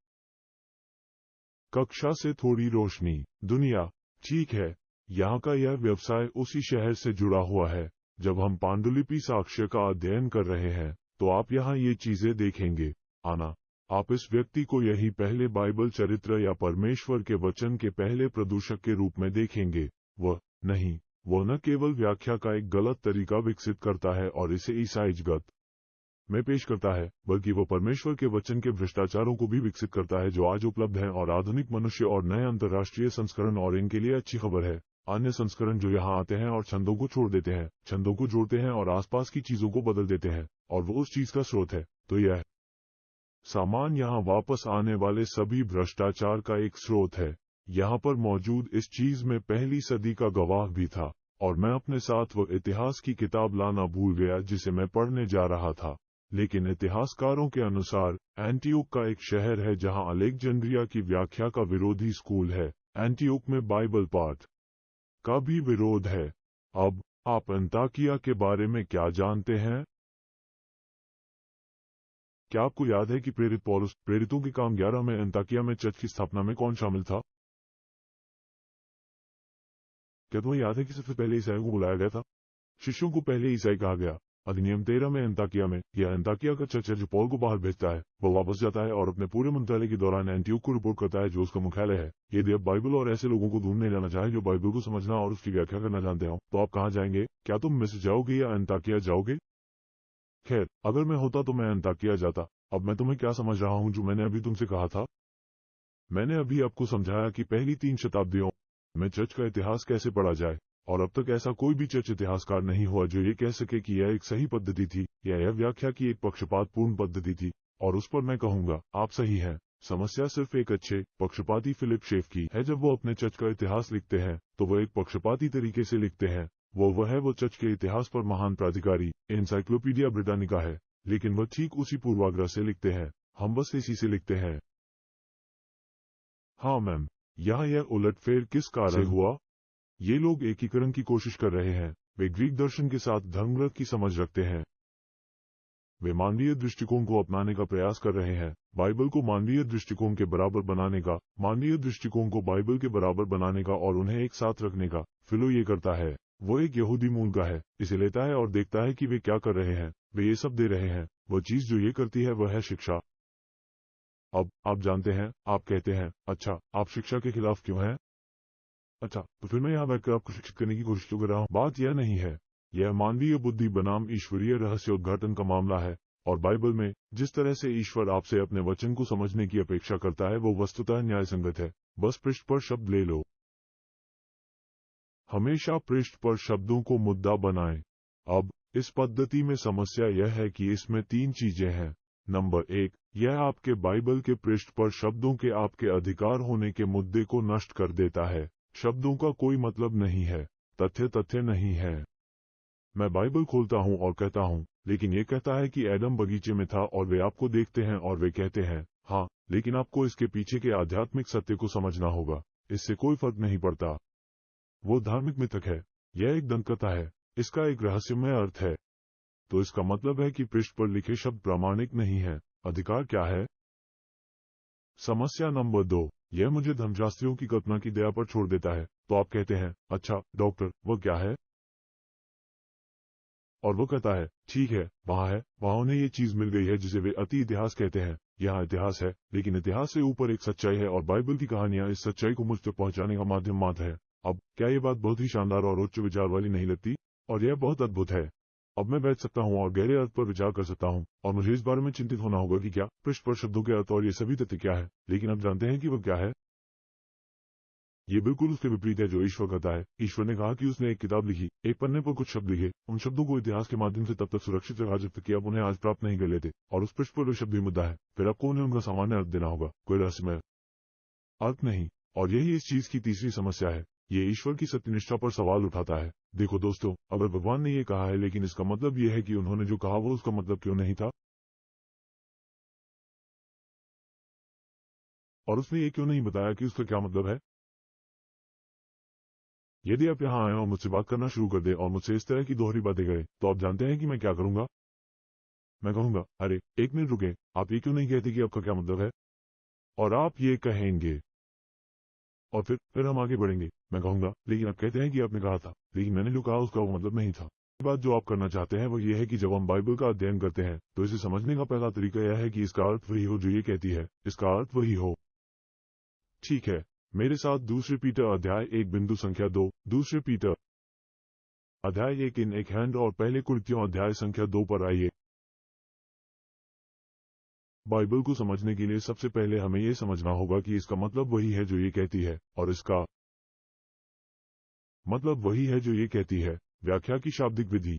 S1: कक्षा से थोड़ी रोशनी। दुनिया। ठीक है, यहाँ का यह व्यवसाय उसी शहर से जुड़ा हुआ है। जब हम पांडुलिपि साक्ष्य का अध्ययन कर रहे हैं तो आप यहाँ ये चीजें देखेंगे। आना, आप इस व्यक्ति को यही पहले बाइबल चरित्र या परमेश्वर के वचन के पहले प्रदूषक के रूप में देखेंगे। वह न केवल व्याख्या का एक गलत तरीका विकसित करता है और इसे ईसाईजगत में पेश करता है, बल्कि वो परमेश्वर के वचन के भ्रष्टाचारों को भी विकसित करता है जो आज उपलब्ध हैं और आधुनिक मनुष्य और नए अंतर्राष्ट्रीय संस्करण। और इनके लिए अच्छी खबर है, अन्य संस्करण जो यहाँ आते हैं और छंदों को छोड़ देते हैं, छंदों को जोड़ते हैं और आसपास की चीजों को बदल देते हैं, और वो उस चीज का स्रोत है। तो यह सामान यहाँ वापस आने वाले सभी भ्रष्टाचार का एक स्रोत है। यहाँ पर मौजूद इस चीज में पहली सदी का गवाह भी था, और मैं अपने साथ वो इतिहास की किताब लाना भूल गया जिसे मैं पढ़ने जा रहा था। लेकिन इतिहासकारों के अनुसार एंटियोक का एक शहर है जहां अलेक्जेंड्रिया की व्याख्या का विरोधी स्कूल है। एंटियोक में बाइबल पाठ का भी विरोध है। अब आप अंताकिया के बारे में क्या जानते हैं? क्या आपको याद है कि प्रेरित पौलुस प्रेरितों के काम 11 में अंताकिया में चर्च की स्थापना में कौन शामिल था? क्या तुम्हें याद है कि सबसे पहले ईसाइयों को बुलाया गया था? शिष्यों को पहले ईसाई कहा गया। अधिनियम 13 में अंताकिया में यह अंताकिया का चर्च है जो पौल को बाहर भेजता है। वह वापस जाता है और अपने पूरे मंत्रालय के दौरान एंटियोक को रिपोर्ट करता है जो उसका मुख्यालय है। यदि आप बाइबल और ऐसे लोगों को ढूंढने जाना चाहें जो बाइबल को समझना और उसकी व्याख्या करना जानते हो, तो आप कहाँ जाएंगे? क्या तुम मिस्र जाओगे या अंताकिया जाओगे? खैर, अगर मैं होता तो मैं अंताकिया जाता। अब मैं तुम्हें क्या समझ रहा हूँ जो मैंने अभी तुमसे कहा था? मैंने अभी आपको समझाया कि पहली 3 शताब्दियों में चर्च का इतिहास कैसे पढ़ा जाए, और अब तक ऐसा कोई भी चर्च इतिहासकार नहीं हुआ जो ये कह सके कि यह एक सही पद्धति थी या यह व्याख्या की एक पक्षपातपूर्ण पद्धति थी, और उस पर मैं कहूंगा आप सही हैं। समस्या सिर्फ एक अच्छे पक्षपाती फिलिप शेफ की है। जब वो अपने चर्च का इतिहास लिखते हैं तो वो एक पक्षपाती तरीके से लिखते हैं। वो चर्च के इतिहास पर महान प्राधिकारी एनसाइक्लोपीडिया ब्रिटानिका है, लेकिन वह ठीक उसी पूर्वाग्रह से लिखते हैं। हम बस इसी से लिखते हैं। हाँ मैम, यहाँ यह उलटफेर किस कारण से हुआ? ये लोग एकीकरण की कोशिश कर रहे हैं। वे ग्रीक दर्शन के साथ धर्मग्रंथ की समझ रखते हैं। वे मानवीय दृष्टिकोण को अपनाने का प्रयास कर रहे हैं, बाइबल को मानवीय दृष्टिकोण के बराबर बनाने का, मानवीय दृष्टिकोण को बाइबल के बराबर बनाने का और उन्हें एक साथ रखने का। फिलो ये करता है। वो एक यहूदी मूल का है, इसे लेता है और देखता है कि वे क्या कर रहे हैं। वे ये सब दे रहे हैं। वह चीज जो ये करती है वह है शिक्षा। अब आप जानते हैं, आप कहते हैं, अच्छा आप शिक्षा के खिलाफ क्यों हैं? अच्छा तो फिर मैं यहाँ बैठकर आपको शिक्षित करने की कोशिश कर रहा हूँ। बात यह नहीं है। यह मानवीय बुद्धि बनाम ईश्वरीय रहस्योद्घाटन का मामला है, और बाइबल में जिस तरह से ईश्वर आपसे अपने वचन को समझने की अपेक्षा करता है वो वस्तुतः न्यायसंगत है। बस पृष्ठ पर शब्द ले लो। हमेशा पृष्ठ पर शब्दों को मुद्दा बनाएं। अब इस पद्धति में समस्या यह है कि इसमें 3 चीजें हैं। नंबर 1, यह आपके बाइबल के पृष्ठ पर शब्दों के आपके अधिकार होने के मुद्दे को नष्ट कर देता है। शब्दों का कोई मतलब नहीं है, तथ्य नहीं है। मैं बाइबल खोलता हूँ और कहता हूँ, लेकिन ये कहता है कि एडम बगीचे में था और वे आपको देखते हैं और वे कहते हैं, हाँ, लेकिन आपको इसके पीछे के आध्यात्मिक सत्य को समझना होगा। इससे कोई फर्क नहीं पड़ता। वो धार्मिक मिथक है। यह एक दंतकथा है। इसका एक रहस्यमय अर्थ है। तो इसका मतलब है कि पृष्ठ पर लिखे शब्द प्रामाणिक नहीं है। अधिकार क्या है? समस्या नंबर 2, यह मुझे धर्मशास्त्रियों की कल्पना की दया पर छोड़ देता है। तो आप कहते हैं, अच्छा डॉक्टर वह क्या है? और वो कहता है, ठीक है, वहाँ उन्हें ये चीज मिल गई है जिसे वे अति इतिहास कहते हैं। यहाँ इतिहास है, लेकिन इतिहास से ऊपर एक सच्चाई है, और बाइबल की कहानियां इस सच्चाई को मुझ तक पहुंचाने का माध्यम मात्र है। अब क्या ये बात बहुत ही शानदार और उच्च विचार वाली नहीं लगती? और यह बहुत अद्भुत है। अब मैं बैठ सकता हूँ और गहरे अर्थ पर विचार कर सकता हूँ, और मुझे इस बारे में चिंतित होना होगा कि क्या पृष्ठ पर शब्दों के अर्थ और ये सभी तथ्य क्या है। लेकिन अब जानते हैं कि वह क्या है। ये बिल्कुल उसके विपरीत है जो ईश्वर करता है। ईश्वर ने कहा कि उसने एक किताब लिखी, एक पन्ने पर कुछ शब्द लिखे। उन शब्दों को इतिहास के माध्यम से तब तक सुरक्षित रखा जब तक कि आप उन्हें आज प्राप्त नहीं कर लेते, और उस पृष्ठ पर वे शब्द ही मुद्दा है। फिर आपको उन्हें उनका सामान्य अर्थ देना होगा, कोई रहस्यमय अर्थ नहीं। और यही इस चीज की तीसरी समस्या है। ये ईश्वर की सत्यनिष्ठा पर सवाल उठाता है। देखो दोस्तों, अगर भगवान ने ये कहा है, लेकिन इसका मतलब ये है कि उन्होंने जो कहा वो उसका मतलब क्यों नहीं था? और उसने ये क्यों नहीं बताया कि उसका क्या मतलब है? यदि आप यहाँ आए और मुझसे बात करना शुरू कर दे और मुझसे इस तरह की दोहरी बातें करें, तो आप जानते हैं कि मैं क्या करूंगा? मैं कहूंगा, अरे एक मिनट रुके, आप ये क्यों नहीं कहते कि आपका क्या मतलब है? और आप ये कहेंगे, और फिर हम आगे बढ़ेंगे। मैं कहूंगा, लेकिन आप कहते हैं कि आपने कहा था, लेकिन मैंने जो कहा उसका वो मतलब नहीं था। बात जो आप करना चाहते हैं वो ये है कि जब हम बाइबल का अध्ययन करते हैं तो इसे समझने का पहला तरीका यह है कि इसका अर्थ वही हो जो ये कहती है। इसका अर्थ वही हो। ठीक है, मेरे साथ दूसरे पीटर अध्याय 1 बिंदु संख्या 2, दूसरे पीटर अध्याय 1 इन एक हैंड और पहले कुरिन्थियों अध्याय संख्या 2 पर आइए। बाइबल को समझने के लिए सबसे पहले हमें यह समझना होगा कि इसका मतलब वही है जो ये कहती है, और इसका मतलब वही है जो ये कहती है। व्याख्या की शाब्दिक विधि।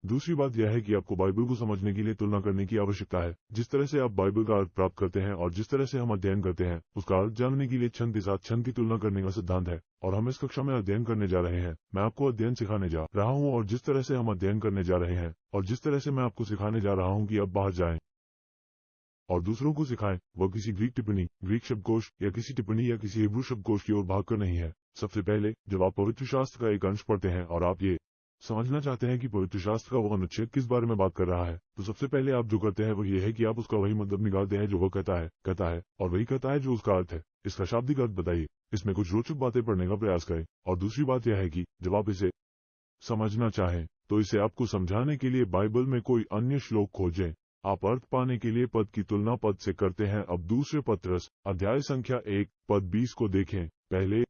S1: दूसरी बात यह है कि आपको बाइबल को समझने के लिए तुलना करने की आवश्यकता है। जिस तरह से आप बाइबल का अर्थ प्राप्त करते हैं और जिस तरह से हम अध्ययन करते हैं, उसका अर्थ जानने के लिए छंद के साथ छंद की तुलना करने का सिद्धांत है। और हम इस कक्षा में अध्ययन करने जा रहे हैं। मैं आपको अध्ययन सिखाने जा रहा हूँ, और जिस तरह से हम अध्ययन करने जा रहे हैं और जिस तरह से मैं आपको सिखाने जा रहा हूँ कि अब बाहर जाएं और दूसरों को सिखाएं, वह किसी ग्रीक टिप्पणी, ग्रीक शब्दकोश या किसी टिप्पणी या किसी हिब्रू शब्दकोश की ओर भागकर नहीं है। सबसे पहले जब आप पवित्र शास्त्र का एक अंश पढ़ते हैं और आप ये समझना चाहते हैं कि पवित्र शास्त्र का वो अनुच्छेद किस बारे में बात कर रहा है, तो सबसे पहले आप जो करते हैं वो ये है कि आप उसका वही मतलब निकालते हैं जो वह कहता है और वही कहता है जो उसका अर्थ है। इसका शाब्दिक अर्थ बताइए, इसमें कुछ रोचक बातें पढ़ने का प्रयास करें। और दूसरी बात यह है कि जब आप इसे समझना चाहें तो इसे आपको समझाने के लिए बाइबल में कोई अन्य श्लोक खोजें। आप अर्थ पाने के लिए पद की तुलना पद से करते हैं। अब दूसरे पत्रस अध्याय संख्या 1 पद 20 को देखें। पहले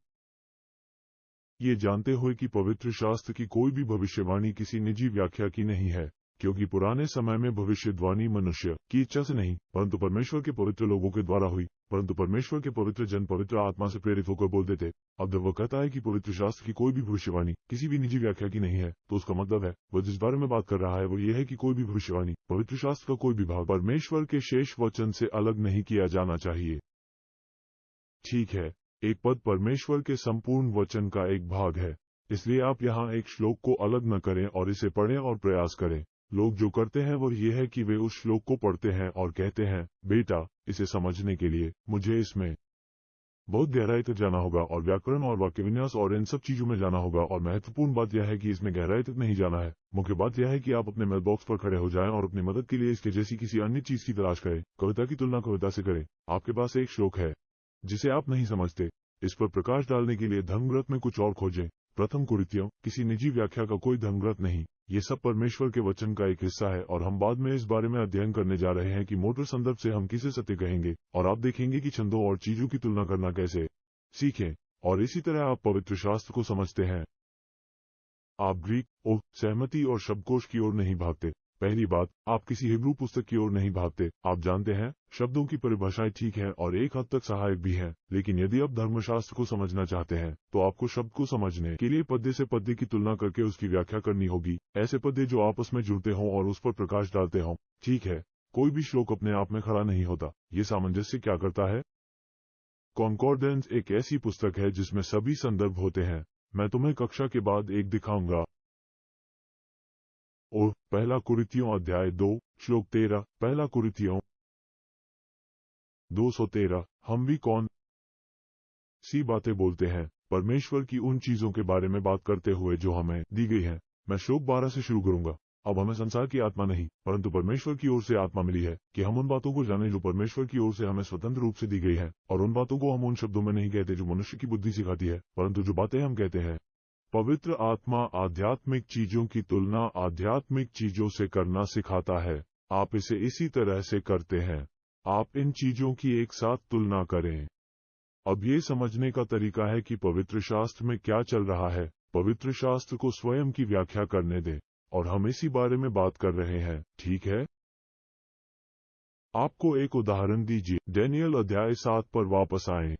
S1: ये जानते हुए कि पवित्र शास्त्र की कोई भी भविष्यवाणी किसी निजी व्याख्या की नहीं है, क्योंकि पुराने समय में भविष्यवाणी मनुष्य की इच्छा से नहीं परंतु परमेश्वर के पवित्र लोगों के द्वारा हुई। परंतु परमेश्वर के पवित्र जन पवित्र आत्मा से प्रेरित होकर बोलते थे। अब जब वह कहता है कि पवित्र शास्त्र की कोई भी भविष्यवाणी किसी भी निजी व्याख्या की नहीं है, तो उसका मतलब है वह जिस बारे में बात कर रहा है वो ये है कि कोई भी भविष्यवाणी पवित्र शास्त्र का कोई भी भाग परमेश्वर के शेष वचन से अलग नहीं किया जाना चाहिए। ठीक है, एक पद परमेश्वर के संपूर्ण वचन का एक भाग है, इसलिए आप यहाँ एक श्लोक को अलग न करें और इसे पढ़ें और प्रयास करें। लोग जो करते हैं वो ये है कि वे उस श्लोक को पढ़ते हैं और कहते हैं, बेटा, इसे समझने के लिए मुझे इसमें बहुत गहराई तक जाना होगा और व्याकरण और वाक्य विन्यास और इन सब चीजों में जाना होगा। और महत्वपूर्ण बात यह है कि इसमें गहराई तक नहीं जाना है। मुख्य बात यह है कि आप अपने मेल बॉक्स पर खड़े हो जाएं और अपनी मदद के लिए इसके जैसी किसी अन्य चीज की तलाश करें। कविता की तुलना कविता से करें। आपके पास एक श्लोक है जिसे आप नहीं समझते, इस पर प्रकाश डालने के लिए धर्मग्रंथ में कुछ और खोजें। प्रथम कुरिन्थियों, किसी निजी व्याख्या का कोई धर्मग्रंथ नहीं, ये सब परमेश्वर के वचन का एक हिस्सा है। और हम बाद में इस बारे में अध्ययन करने जा रहे हैं कि मोटर संदर्भ से हम किसे सत्य कहेंगे, और आप देखेंगे कि छंदों और चीजों की तुलना करना कैसे सीखें। और इसी तरह आप पवित्र शास्त्र को समझते हैं। आप ग्रीक, सहमति और शब्दकोश की ओर नहीं भागते। पहली बात, आप किसी हिब्रू पुस्तक की ओर नहीं भागते। आप जानते हैं, शब्दों की परिभाषाएं ठीक हैं और एक हद तक सहायक भी हैं, लेकिन यदि आप धर्मशास्त्र को समझना चाहते हैं तो आपको शब्द को समझने के लिए पद्य से पद्य की तुलना करके उसकी व्याख्या करनी होगी। ऐसे पद्य जो आपस में जुड़ते हों और उस पर प्रकाश डालते हों। ठीक है, कोई भी श्लोक अपने आप में खड़ा नहीं होता। ये सामंजस्य क्या करता है? कॉन्कॉर्डेंस एक ऐसी पुस्तक है जिसमें सभी संदर्भ होते हैं। मैं तुम्हें कक्षा के बाद एक दिखाऊंगा। पहला कुरिन्थियों अध्याय 2 श्लोक 13। पहला कुरिन्थियों 2:13। हम भी कौन सी बातें बोलते हैं परमेश्वर की उन चीजों के बारे में बात करते हुए जो हमें दी गई हैं। मैं श्लोक 12 से शुरू करूंगा। अब हमें संसार की आत्मा नहीं परंतु परमेश्वर की ओर से आत्मा मिली है कि हम उन बातों को जानें जो परमेश्वर की ओर से हमें स्वतंत्र रूप से दी गई है। और उन बातों को हम उन शब्दों में नहीं कहते जो मनुष्य की बुद्धि सिखाती है, परंतु जो बातें हम कहते हैं पवित्र आत्मा आध्यात्मिक चीजों की तुलना आध्यात्मिक चीजों से करना सिखाता है। आप इसे इसी तरह से करते हैं। आप इन चीजों की एक साथ तुलना करें। अब ये समझने का तरीका है कि पवित्र शास्त्र में क्या चल रहा है। पवित्र शास्त्र को स्वयं की व्याख्या करने दें, और हम इसी बारे में बात कर रहे हैं। ठीक है, आपको एक उदाहरण दीजिए। डैनियल अध्याय 7 पर वापस आएं।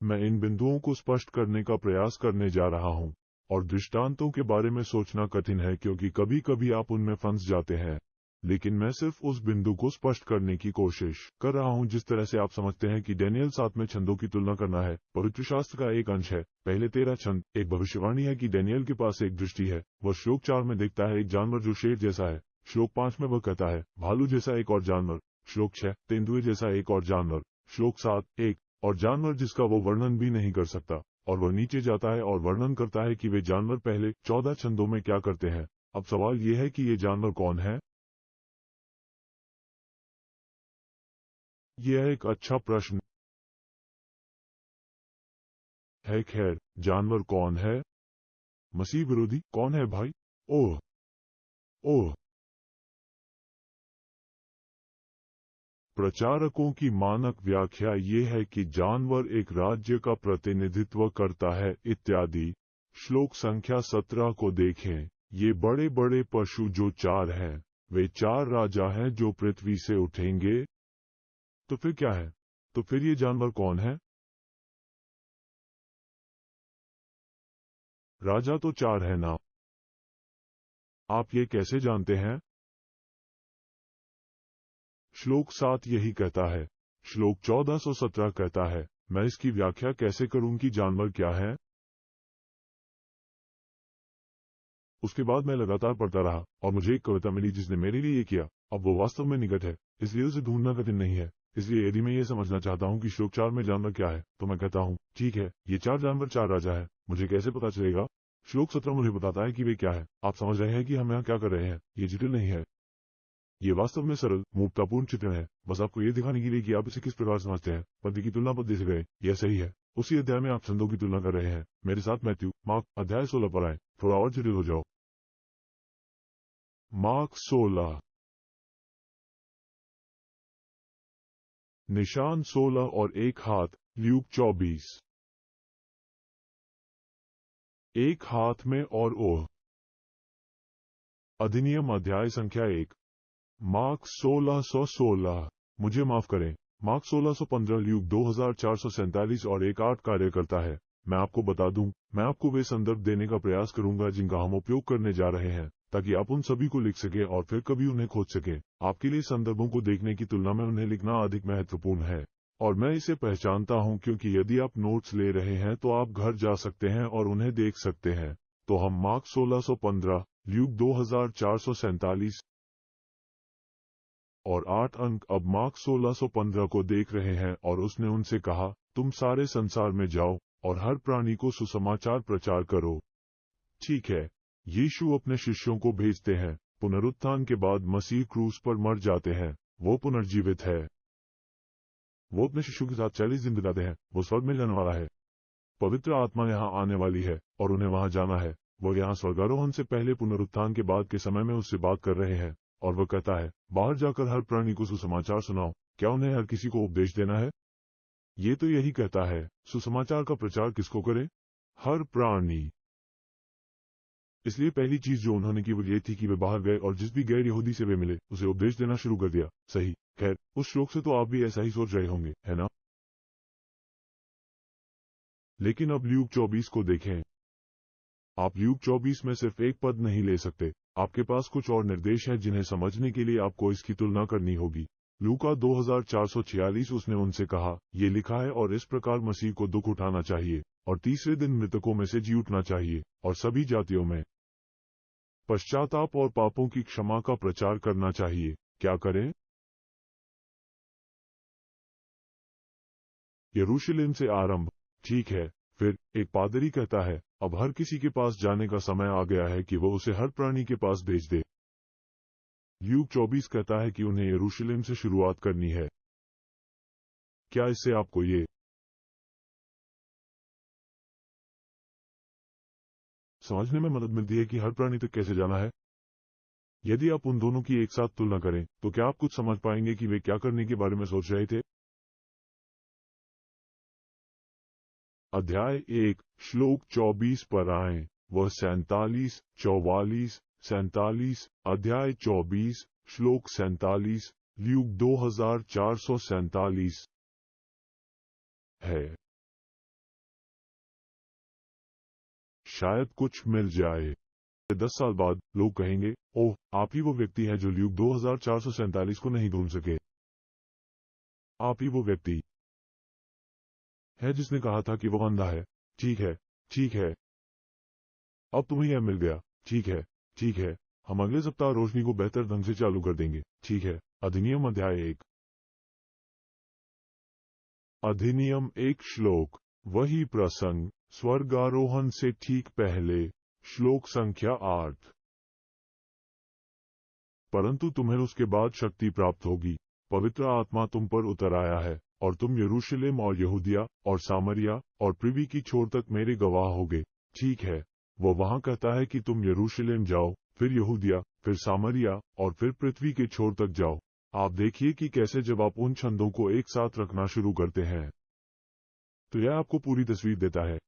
S1: मैं इन बिंदुओं को स्पष्ट करने का प्रयास करने जा रहा हूं, और दृष्टांतों के बारे में सोचना कठिन है क्योंकि कभी कभी आप उनमें फंस जाते हैं। लेकिन मैं सिर्फ उस बिंदु को स्पष्ट करने की कोशिश कर रहा हूं जिस तरह से आप समझते हैं कि डैनियल 7 में छंदों की तुलना करना है पवित्र शास्त्र का एक अंश है। पहले 13 छंद एक भविष्यवाणी है कि डैनियल के पास एक दृष्टि है। वह श्लोक 4 में देखता है एक जानवर जो शेर जैसा है। श्लोक 5 में वह कहता है भालू जैसा एक और जानवर। श्लोक 6 तेंदुए जैसा एक और जानवर। श्लोक 7 एक और जानवर जिसका वो वर्णन भी नहीं कर सकता। और वह नीचे जाता है और वर्णन करता है कि वे जानवर पहले 14 छंदों में क्या करते हैं। अब सवाल ये है कि ये जानवर कौन है? यह एक अच्छा प्रश्न है। खैर, जानवर कौन है? मसीह विरोधी कौन है भाई? ओह ओह प्रचारकों की मानक व्याख्या ये है कि जानवर एक राज्य का प्रतिनिधित्व करता है इत्यादि। श्लोक संख्या 17 को देखें। ये बड़े बड़े पशु जो 4 हैं, वे 4 राजा हैं जो पृथ्वी से उठेंगे। तो फिर क्या है? तो फिर ये जानवर कौन है? राजा तो 4 है ना। आप ये कैसे जानते हैं? श्लोक 7 यही कहता है। श्लोक 1417 कहता है। मैं इसकी व्याख्या कैसे करूं कि जानवर क्या है? उसके बाद मैं लगातार पढ़ता रहा और मुझे एक कविता मिली जिसने मेरे लिए ये किया। अब वो वास्तव में निकट है, इसलिए उसे ढूंढना कठिन नहीं है। इसलिए यदि मैं ये समझना चाहता हूँ कि श्लोक 4 में जानवर क्या है, तो मैं कहता हूँ ठीक है, ये 4 जानवर 4 राजा है। मुझे कैसे पता चलेगा? श्लोक 17 मुझे बताता है कि वे क्या है। आप समझ रहे हैं कि हम यहाँ क्या कर रहे हैं? ये जटिल नहीं है, ये वास्तव में सरल मूर्खतापूर्ण चित्र है। बस आपको ये दिखाने के लिए कि आप इसे किस प्रकार समझते हैं। पद्य की तुलना पद्य से गए, यह सही है। उसी अध्याय में आप छंदों की तुलना कर रहे हैं। मेरे साथ मैथ्यू मार्क अध्याय 16 पर आए। थोड़ा और जटिल हो जाओ। मार्क 16 निशान 16 और एक हाथ। ल्यूक 24 एक हाथ में और ओह। अधिनियम अध्याय संख्या 1। मार्क 16:16। मुझे माफ करें, मार्क 1615 ल्यूक 2447 और 1:8 कार्य करता है। मैं आपको बता दूं, मैं आपको वे संदर्भ देने का प्रयास करूंगा जिनका हम उपयोग करने जा रहे हैं, ताकि आप उन सभी को लिख सकें और फिर कभी उन्हें खोज सकें। आपके लिए संदर्भों को देखने की तुलना में उन्हें लिखना अधिक महत्वपूर्ण है, और मैं इसे पहचानता हूं क्योंकि यदि आप नोट्स ले रहे हैं तो आप घर जा सकते हैं और उन्हें देख सकते हैं। तो हम मार्क 1615 ल्यूक 2447 और 8 अंक अब मार्क 1615 को देख रहे हैं। और उसने उनसे कहा, तुम सारे संसार में जाओ और हर प्राणी को सुसमाचार प्रचार करो। ठीक है, यीशु अपने शिष्यों को भेजते हैं। पुनरुत्थान के बाद मसीह क्रूस पर मर जाते हैं, वो पुनर्जीवित है। वो अपने शिष्यों के साथ 40 दिन बिताते हैं। वो स्वर्ग में जाने वाला है। पवित्र आत्मा यहाँ आने वाली है और उन्हें वहां जाना है। वो यहाँ स्वर्गारोहण से पहले पुनरुत्थान के बाद के समय में उससे बात कर रहे हैं, और वह कहता है, बाहर जाकर हर प्राणी को सुसमाचार सुनाओ। क्या उन्हें हर किसी को उपदेश देना है? ये तो यही कहता है, सुसमाचार का प्रचार किसको करे? हर प्राणी। इसलिए पहली चीज जो उन्होंने की वो ये थी कि वे बाहर गए और जिस भी गैर यहूदी से वे मिले उसे उपदेश देना शुरू कर दिया। सही। खैर, उस श्लोक से तो आप भी ऐसा ही सोच रहे होंगे, है ना? लेकिन अब ल्यूक 24 को देखें। आप ल्यूक 24 में सिर्फ एक पद नहीं ले सकते। आपके पास कुछ और निर्देश हैं जिन्हें समझने के लिए आपको इसकी तुलना करनी होगी। लूका 2446 उसने उनसे कहा, ये लिखा है और इस प्रकार मसीह को दुख उठाना चाहिए और तीसरे दिन मृतकों में से जी उठना चाहिए और सभी जातियों में पश्चाताप और पापों की क्षमा का प्रचार करना चाहिए। क्या करें? यरूशलेम से आरंभ। ठीक है। फिर एक पादरी कहता है, अब हर किसी के पास जाने का समय आ गया है कि वो उसे हर प्राणी के पास भेज दे। ल्यूक 24 कहता है कि उन्हें यरूशलेम से शुरुआत करनी है। क्या इससे आपको ये समझने में मदद मिलती है कि हर प्राणी तक कैसे जाना है? यदि आप उन दोनों की एक साथ तुलना करें तो क्या आप कुछ समझ पाएंगे कि वे क्या करने के बारे में सोच रहे थे? अध्याय 1 श्लोक 24 पर आएं। वह 47, 44, 47, अध्याय 24 श्लोक 47 ल्यूक 2447 है। शायद कुछ मिल जाए। 10 साल बाद लोग कहेंगे, ओह, आप ही वो व्यक्ति है जो ल्यूक 2447 को नहीं ढूंढ सके। आप ही वो व्यक्ति है जिसने कहा था कि वो अंधा है। ठीक है, ठीक है। अब तुम्हें यह मिल गया। ठीक है, ठीक है। हम अगले सप्ताह रोशनी को बेहतर ढंग से चालू कर देंगे। ठीक है। अधिनियम अध्याय 1। अधिनियम 1 श्लोक। वही प्रसंग स्वर्गारोहण से ठीक पहले। श्लोक संख्या 8। परंतु तुम्हें उसके बाद शक्ति प्राप्त होगी, पवित्र आत्मा तुम पर उतर आया है, और तुम यरूशलेम और यहूदिया और सामरिया और पृथ्वी की छोर तक मेरे गवाह होगे। ठीक है। वो वहां कहता है कि तुम यरूशलेम जाओ, फिर यहूदिया, फिर सामरिया और फिर पृथ्वी के छोर तक जाओ। आप देखिए कि कैसे जब आप उन छंदों को एक साथ रखना शुरू करते हैं तो यह आपको पूरी तस्वीर देता है।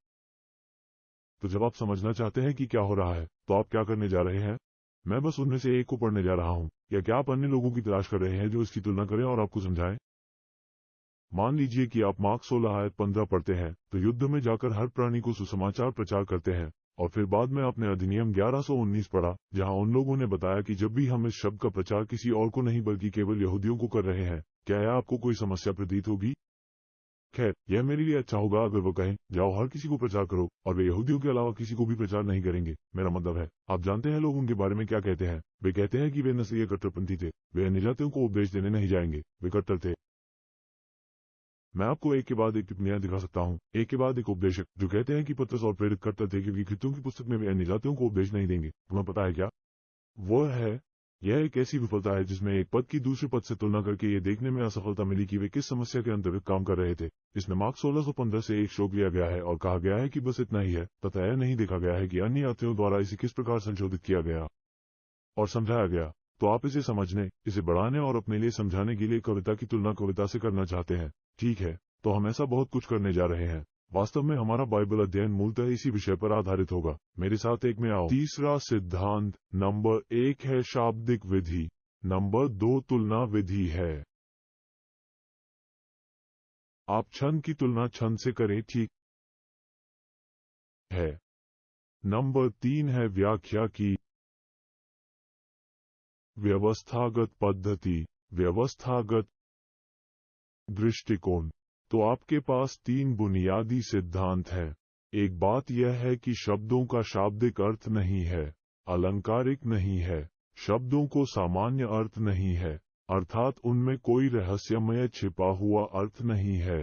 S1: तो जब आप समझना चाहते हैं कि क्या हो रहा है तो आप क्या करने जा रहे हैं? मैं बस उनमें से एक को पढ़ने जा रहा हूं। या क्या आप अन्य लोगों की तलाश कर रहे हैं जो इसकी तुलना करें और आपको समझाएं? मान लीजिए कि आप मार्क 16 आयत 15 पढ़ते हैं, तो युद्ध में जाकर हर प्राणी को सुसमाचार प्रचार करते हैं, और फिर बाद में आपने अधिनियम 1119 पढ़ा, जहां उन लोगों ने बताया कि जब भी हम इस शब्द का प्रचार किसी और को नहीं बल्कि केवल यहूदियों को कर रहे हैं, क्या यह आपको कोई समस्या प्रतीत होगी? खैर, यह मेरे लिए अच्छा होगा अगर वो कहें, जाओ हर किसी को प्रचार करो, और वे यहूदियों के अलावा किसी को भी प्रचार नहीं करेंगे। मेरा मतलब है, आप जानते हैं लोग उनके बारे में क्या कहते हैं। वे कहते हैं कि वे नस्लीय कट्टरपंथी थे, वे अन्य जातियों को उपदेश देने नहीं जाएंगे, वे कट्टर थे। मैं आपको एक के बाद एक टिप्पणियां दिखा सकता हूं, एक के बाद एक उपदेशक जो कहते हैं कि पतरस और प्रेरित कट्टर थे क्योंकि कृत्यों की पुस्तक में वे अन्य जातियों को उपदेश नहीं देंगे। तुम्हें पता है क्या वो है? यह एक ऐसी विफलता है जिसमें एक पद की दूसरे पद से तुलना करके ये देखने में असफलता मिली कि वे किस समस्या के अंतर्गत काम कर रहे थे। इसमें मार्क 1615 से एक श्लोक लिया गया है और कहा गया है कि बस इतना ही है, तथा यह नहीं देखा गया है कि अन्य यात्रियों द्वारा इसे किस प्रकार संशोधित किया गया और समझाया गया। तो आप इसे समझने, इसे बढ़ाने और अपने लिए समझाने के लिए कविता की तुलना कविता से करना चाहते हैं। ठीक है, तो हम ऐसा बहुत कुछ करने जा रहे हैं। वास्तव में हमारा बाइबल अध्ययन मूलतः इसी विषय पर आधारित होगा। मेरे साथ एक में आओ। तीसरा सिद्धांत नंबर 1 है शाब्दिक विधि, नंबर 2 तुलना विधि है। आप छंद की तुलना छंद से करें, ठीक है। नंबर 3 है व्याख्या की व्यवस्थागत पद्धति, व्यवस्थागत दृष्टिकोण। तो आपके पास 3 बुनियादी सिद्धांत हैं। एक बात यह है कि शब्दों का शाब्दिक अर्थ नहीं है, अलंकारिक नहीं है, शब्दों को सामान्य अर्थ नहीं है, अर्थात उनमें कोई रहस्यमय छिपा हुआ अर्थ नहीं है।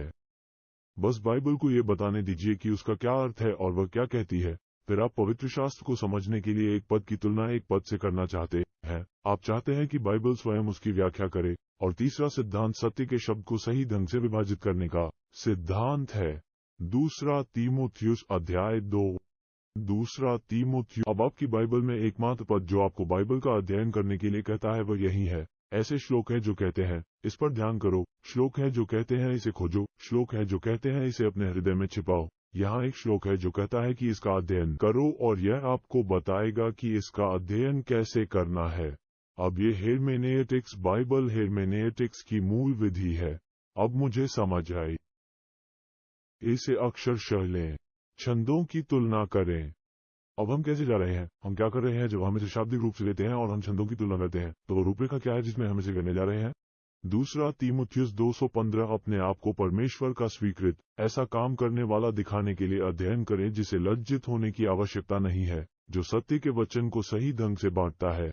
S1: बस बाइबल को ये बताने दीजिए कि उसका क्या अर्थ है और वह क्या कहती है। फिर आप पवित्र शास्त्र को समझने के लिए एक पद की तुलना एक पद से करना चाहते हैं। आप चाहते हैं कि बाइबल स्वयं उसकी व्याख्या करे। और तीसरा सिद्धांत सत्य के शब्द को सही ढंग से विभाजित करने का सिद्धांत है। दूसरा तीमुथियुस अध्याय 2। दूसरा तीमुथियुस। अब आपकी बाइबल में एकमात्र पद जो आपको बाइबल का अध्ययन करने के लिए कहता है वह यही है। ऐसे श्लोक हैं जो कहते हैं इस पर ध्यान करो, श्लोक है जो कहते हैं इसे खोजो, श्लोक है जो कहते हैं इसे अपने हृदय में छिपाओ। यहाँ एक श्लोक है जो कहता है कि इसका अध्ययन करो और यह आपको बताएगा कि इसका अध्ययन कैसे करना है। अब ये हेरमेनेटिक्स, बाइबल हेरमेनेटिक्स की मूल विधि है। अब मुझे समझ आई। इसे अक्षरशः लें। छंदों की तुलना करें। अब हम कैसे जा रहे हैं? हम क्या कर रहे हैं? जब हम इसे शाब्दिक रूप से लेते हैं और हम छंदों की तुलना करते हैं तो वो रूपरेखा क्या है जिसमें हम इसे करने जा रहे हैं? दूसरा तीमुथियुस 2:15 अपने आप को परमेश्वर का स्वीकृत ऐसा काम करने वाला दिखाने के लिए अध्ययन करें जिसे लज्जित होने की आवश्यकता नहीं है, जो सत्य के वचन को सही ढंग से बांटता है।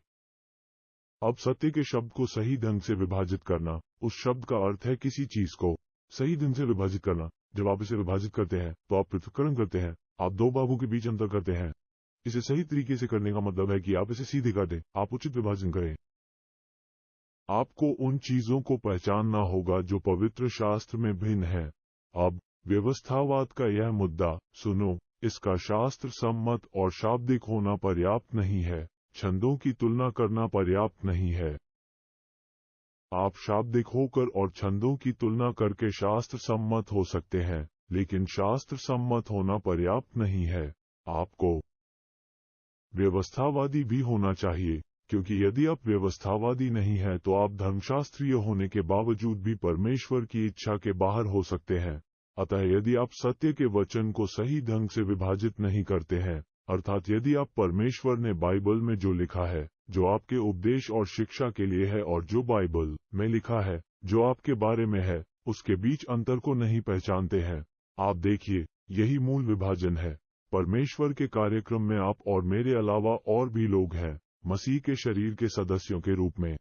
S1: अब सत्य के शब्द को सही ढंग से विभाजित करना, उस शब्द का अर्थ है किसी चीज को सही ढंग से विभाजित करना। जब आप इसे विभाजित करते हैं तो आप पृथक्करण करते हैं, आप दो भागों के बीच अंतर करते हैं। इसे सही तरीके से करने का मतलब है कि आप इसे सीधे काटें, आप उचित विभाजन करें। आपको उन चीजों को पहचानना होगा जो पवित्र शास्त्र में भिन्न है। अब व्यवस्थावाद का यह मुद्दा सुनो, इसका शास्त्र सम्मत और शाब्दिक होना पर्याप्त नहीं है, छंदों की तुलना करना पर्याप्त नहीं है। आप शाब्दिक होकर और छंदों की तुलना करके शास्त्र सम्मत हो सकते हैं, लेकिन शास्त्र सम्मत होना पर्याप्त नहीं है। आपको व्यवस्थावादी भी होना चाहिए, क्योंकि यदि आप व्यवस्थावादी नहीं हैं तो आप धर्मशास्त्रीय होने के बावजूद भी परमेश्वर की इच्छा के बाहर हो सकते हैं। अतः यदि आप सत्य के वचन को सही ढंग से विभाजित नहीं करते हैं, अर्थात यदि आप परमेश्वर ने बाइबल में जो लिखा है, जो आपके उपदेश और शिक्षा के लिए है, और जो बाइबल में लिखा है, जो आपके बारे में है, उसके बीच अंतर को नहीं पहचानते हैं। आप देखिए, यही मूल विभाजन है। परमेश्वर के कार्यक्रम में आप और मेरे अलावा और भी लोग हैं, मसीह के शरीर के सदस्यों के रूप में।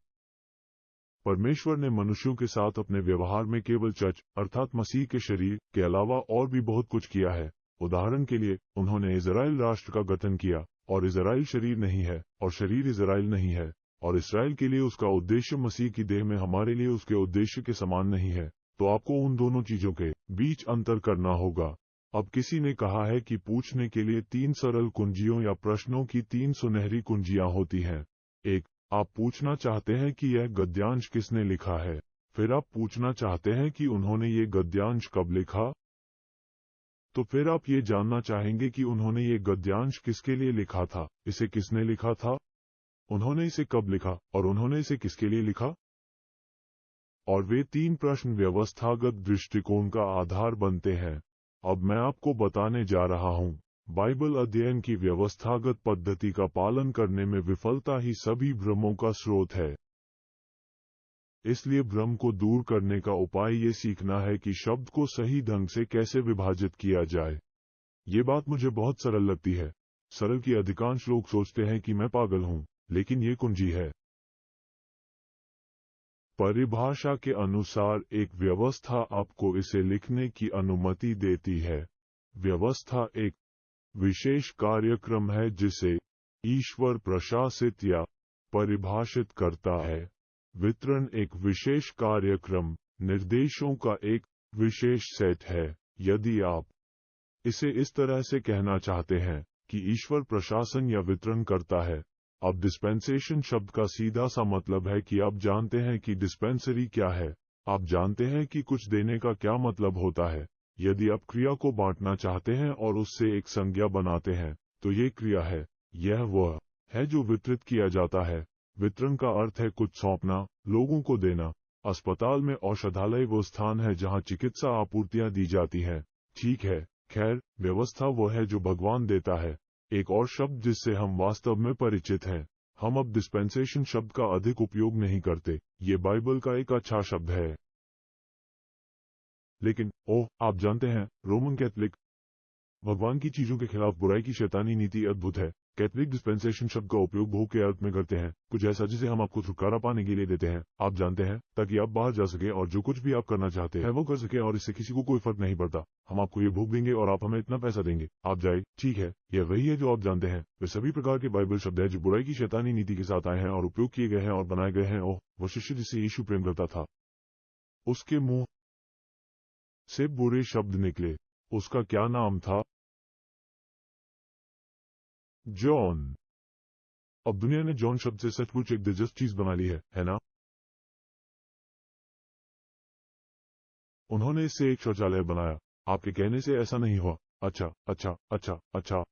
S1: परमेश्वर ने मनुष्यों के साथ अपने व्यवहार में केवल चर्च अर्थात मसीह के शरीर के अलावा और भी बहुत कुछ किया है। उदाहरण के लिए, उन्होंने इजराइल राष्ट्र का गठन किया, और इजराइल शरीर नहीं है और शरीर इजराइल नहीं है, और इसराइल के लिए उसका उद्देश्य मसीह की देह में हमारे लिए उसके उद्देश्य के समान नहीं है। तो आपको उन दोनों चीजों के बीच अंतर करना होगा। अब किसी ने कहा है कि पूछने के लिए 3 सरल कुंजियों या प्रश्नों की 3 सुनहरी कुंजियां होती हैं। एक, आप पूछना चाहते हैं कि यह गद्यांश किसने लिखा है। फिर आप पूछना चाहते हैं कि उन्होंने ये गद्यांश कब लिखा। तो फिर आप ये जानना चाहेंगे कि उन्होंने ये गद्यांश किसके लिए लिखा था, इसे किसने लिखा था, उन्होंने इसे कब लिखा और उन्होंने इसे किसके लिए लिखा। और वे 3 प्रश्न व्यवस्थागत दृष्टिकोण का आधार बनते हैं। अब मैं आपको बताने जा रहा हूं, बाइबल अध्ययन की व्यवस्थागत पद्धति का पालन करने में विफलता ही सभी भ्रमों का स्रोत है। इसलिए भ्रम को दूर करने का उपाय ये सीखना है कि शब्द को सही ढंग से कैसे विभाजित किया जाए। ये बात मुझे बहुत सरल लगती है। सरल की अधिकांश लोग सोचते हैं कि मैं पागल हूं, लेकिन ये कुंजी है। परिभाषा के अनुसार एक व्यवस्था आपको इसे लिखने की अनुमति देती है। व्यवस्था एक विशेष कार्यक्रम है जिसे ईश्वर प्रशासित या परिभाषित करता है। वितरण एक विशेष कार्यक्रम, निर्देशों का एक विशेष सेट है। यदि आप इसे इस तरह से कहना चाहते हैं कि ईश्वर प्रशासन या वितरण करता है। अब डिस्पेंसेशन शब्द का सीधा सा मतलब है कि आप जानते हैं कि डिस्पेंसरी क्या है। आप जानते हैं कि कुछ देने का क्या मतलब होता है। यदि आप क्रिया को बांटना चाहते हैं और उससे एक संज्ञा बनाते हैं, तो ये क्रिया है। यह वह है जो वितरित किया जाता है। वितरण का अर्थ है कुछ सौंपना, लोगों को देना। अस्पताल में औषधालय वो स्थान है जहाँ चिकित्सा आपूर्तियां दी जाती हैं। ठीक है, खैर, व्यवस्था वो है जो भगवान देता है। एक और शब्द जिससे हम वास्तव में परिचित हैं। हम अब डिस्पेंसेशन शब्द का अधिक उपयोग नहीं करते। ये बाइबल का एक अच्छा शब्द है। लेकिन ओह, आप जानते हैं, रोमन कैथोलिक भगवान की चीजों के खिलाफ बुराई की शैतानी नीति अद्भुत है। कैथोलिक डिस्पेंसेशन शब्द का उपयोग भोग के अर्थ में करते हैं, कुछ ऐसा जिसे हम आपको छुटकारा पाने के लिए देते हैं, आप जानते हैं, ताकि आप बाहर जा सके और जो कुछ भी आप करना चाहते हैं वो कर सके और इससे किसी को कोई फर्क नहीं पड़ता। हम आपको ये भोग देंगे और आप हमें इतना पैसा देंगे, आप जाए। ठीक है, यह वही है जो आप जानते हैं। वे सभी प्रकार के बाइबल शब्द हैं जो बुराई की शैतानी नीति के साथ आए हैं और उपयोग किए गए हैं और बनाए गए हैं। ओह, वो शिष्य जिसे यीशु प्रेम करता था, उसके मुंह से बुरे शब्द निकले। उसका क्या नाम था? जॉन। अब दुनिया ने जॉन शब्द से सचमुच एक दिलचस्प चीज बना ली है ना? उन्होंने इससे एक शौचालय बनाया। आपके कहने से ऐसा नहीं हुआ। अच्छा अच्छा अच्छा अच्छा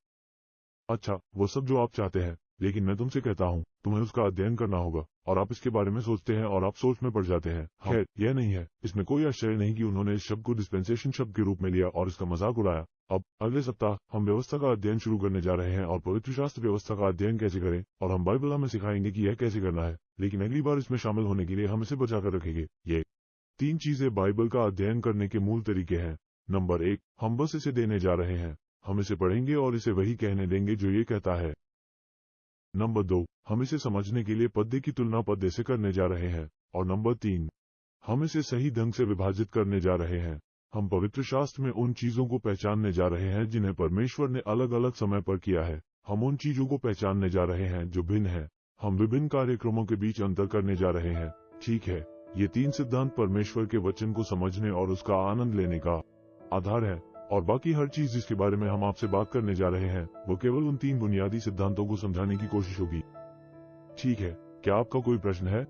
S1: अच्छा, वो सब जो आप चाहते हैं, लेकिन मैं तुमसे कहता हूँ, तुम्हें उसका अध्ययन करना होगा और आप इसके बारे में सोचते हैं और आप सोच में पड़ जाते हैं। खैर, यह नहीं है, इसमें कोई आश्चर्य नहीं कि उन्होंने इस शब्द को डिस्पेंसेशन शब्द के रूप में लिया और इसका मजाक उड़ाया। अब अगले सप्ताह हम व्यवस्था का अध्ययन शुरू करने जा रहे हैं और पवित्र शास्त्र व्यवस्था का अध्ययन कैसे करें, और हम बाइबल हमें सिखाएंगे कि यह कैसे करना है। लेकिन अगली बार इसमें शामिल होने के लिए हम इसे बचाकर रखेंगे। ये 3 चीजें बाइबल का अध्ययन करने के मूल तरीके हैं। नंबर 1, हम बस इसे देने जा रहे हैं। हम इसे पढ़ेंगे और इसे वही कहने देंगे जो ये कहता है। नंबर 2, हम इसे समझने के लिए पद्य की तुलना पद्य से करने जा रहे हैं। और नंबर 3, हम इसे सही ढंग से विभाजित करने जा रहे हैं। हम पवित्र शास्त्र में उन चीजों को पहचानने जा रहे हैं जिन्हें परमेश्वर ने अलग अलग समय पर किया है। हम उन चीजों को पहचानने जा रहे हैं जो भिन्न हैं। हम विभिन्न कार्यक्रमों के बीच अंतर करने जा रहे हैं। ठीक है, ये 3 सिद्धांत परमेश्वर के वचन को समझने और उसका आनंद लेने का आधार है, और बाकी हर चीज जिसके बारे में हम आपसे बात करने जा रहे हैं वो केवल उन 3 बुनियादी सिद्धांतों को समझाने की कोशिश होगी। ठीक है, क्या आपका कोई प्रश्न है?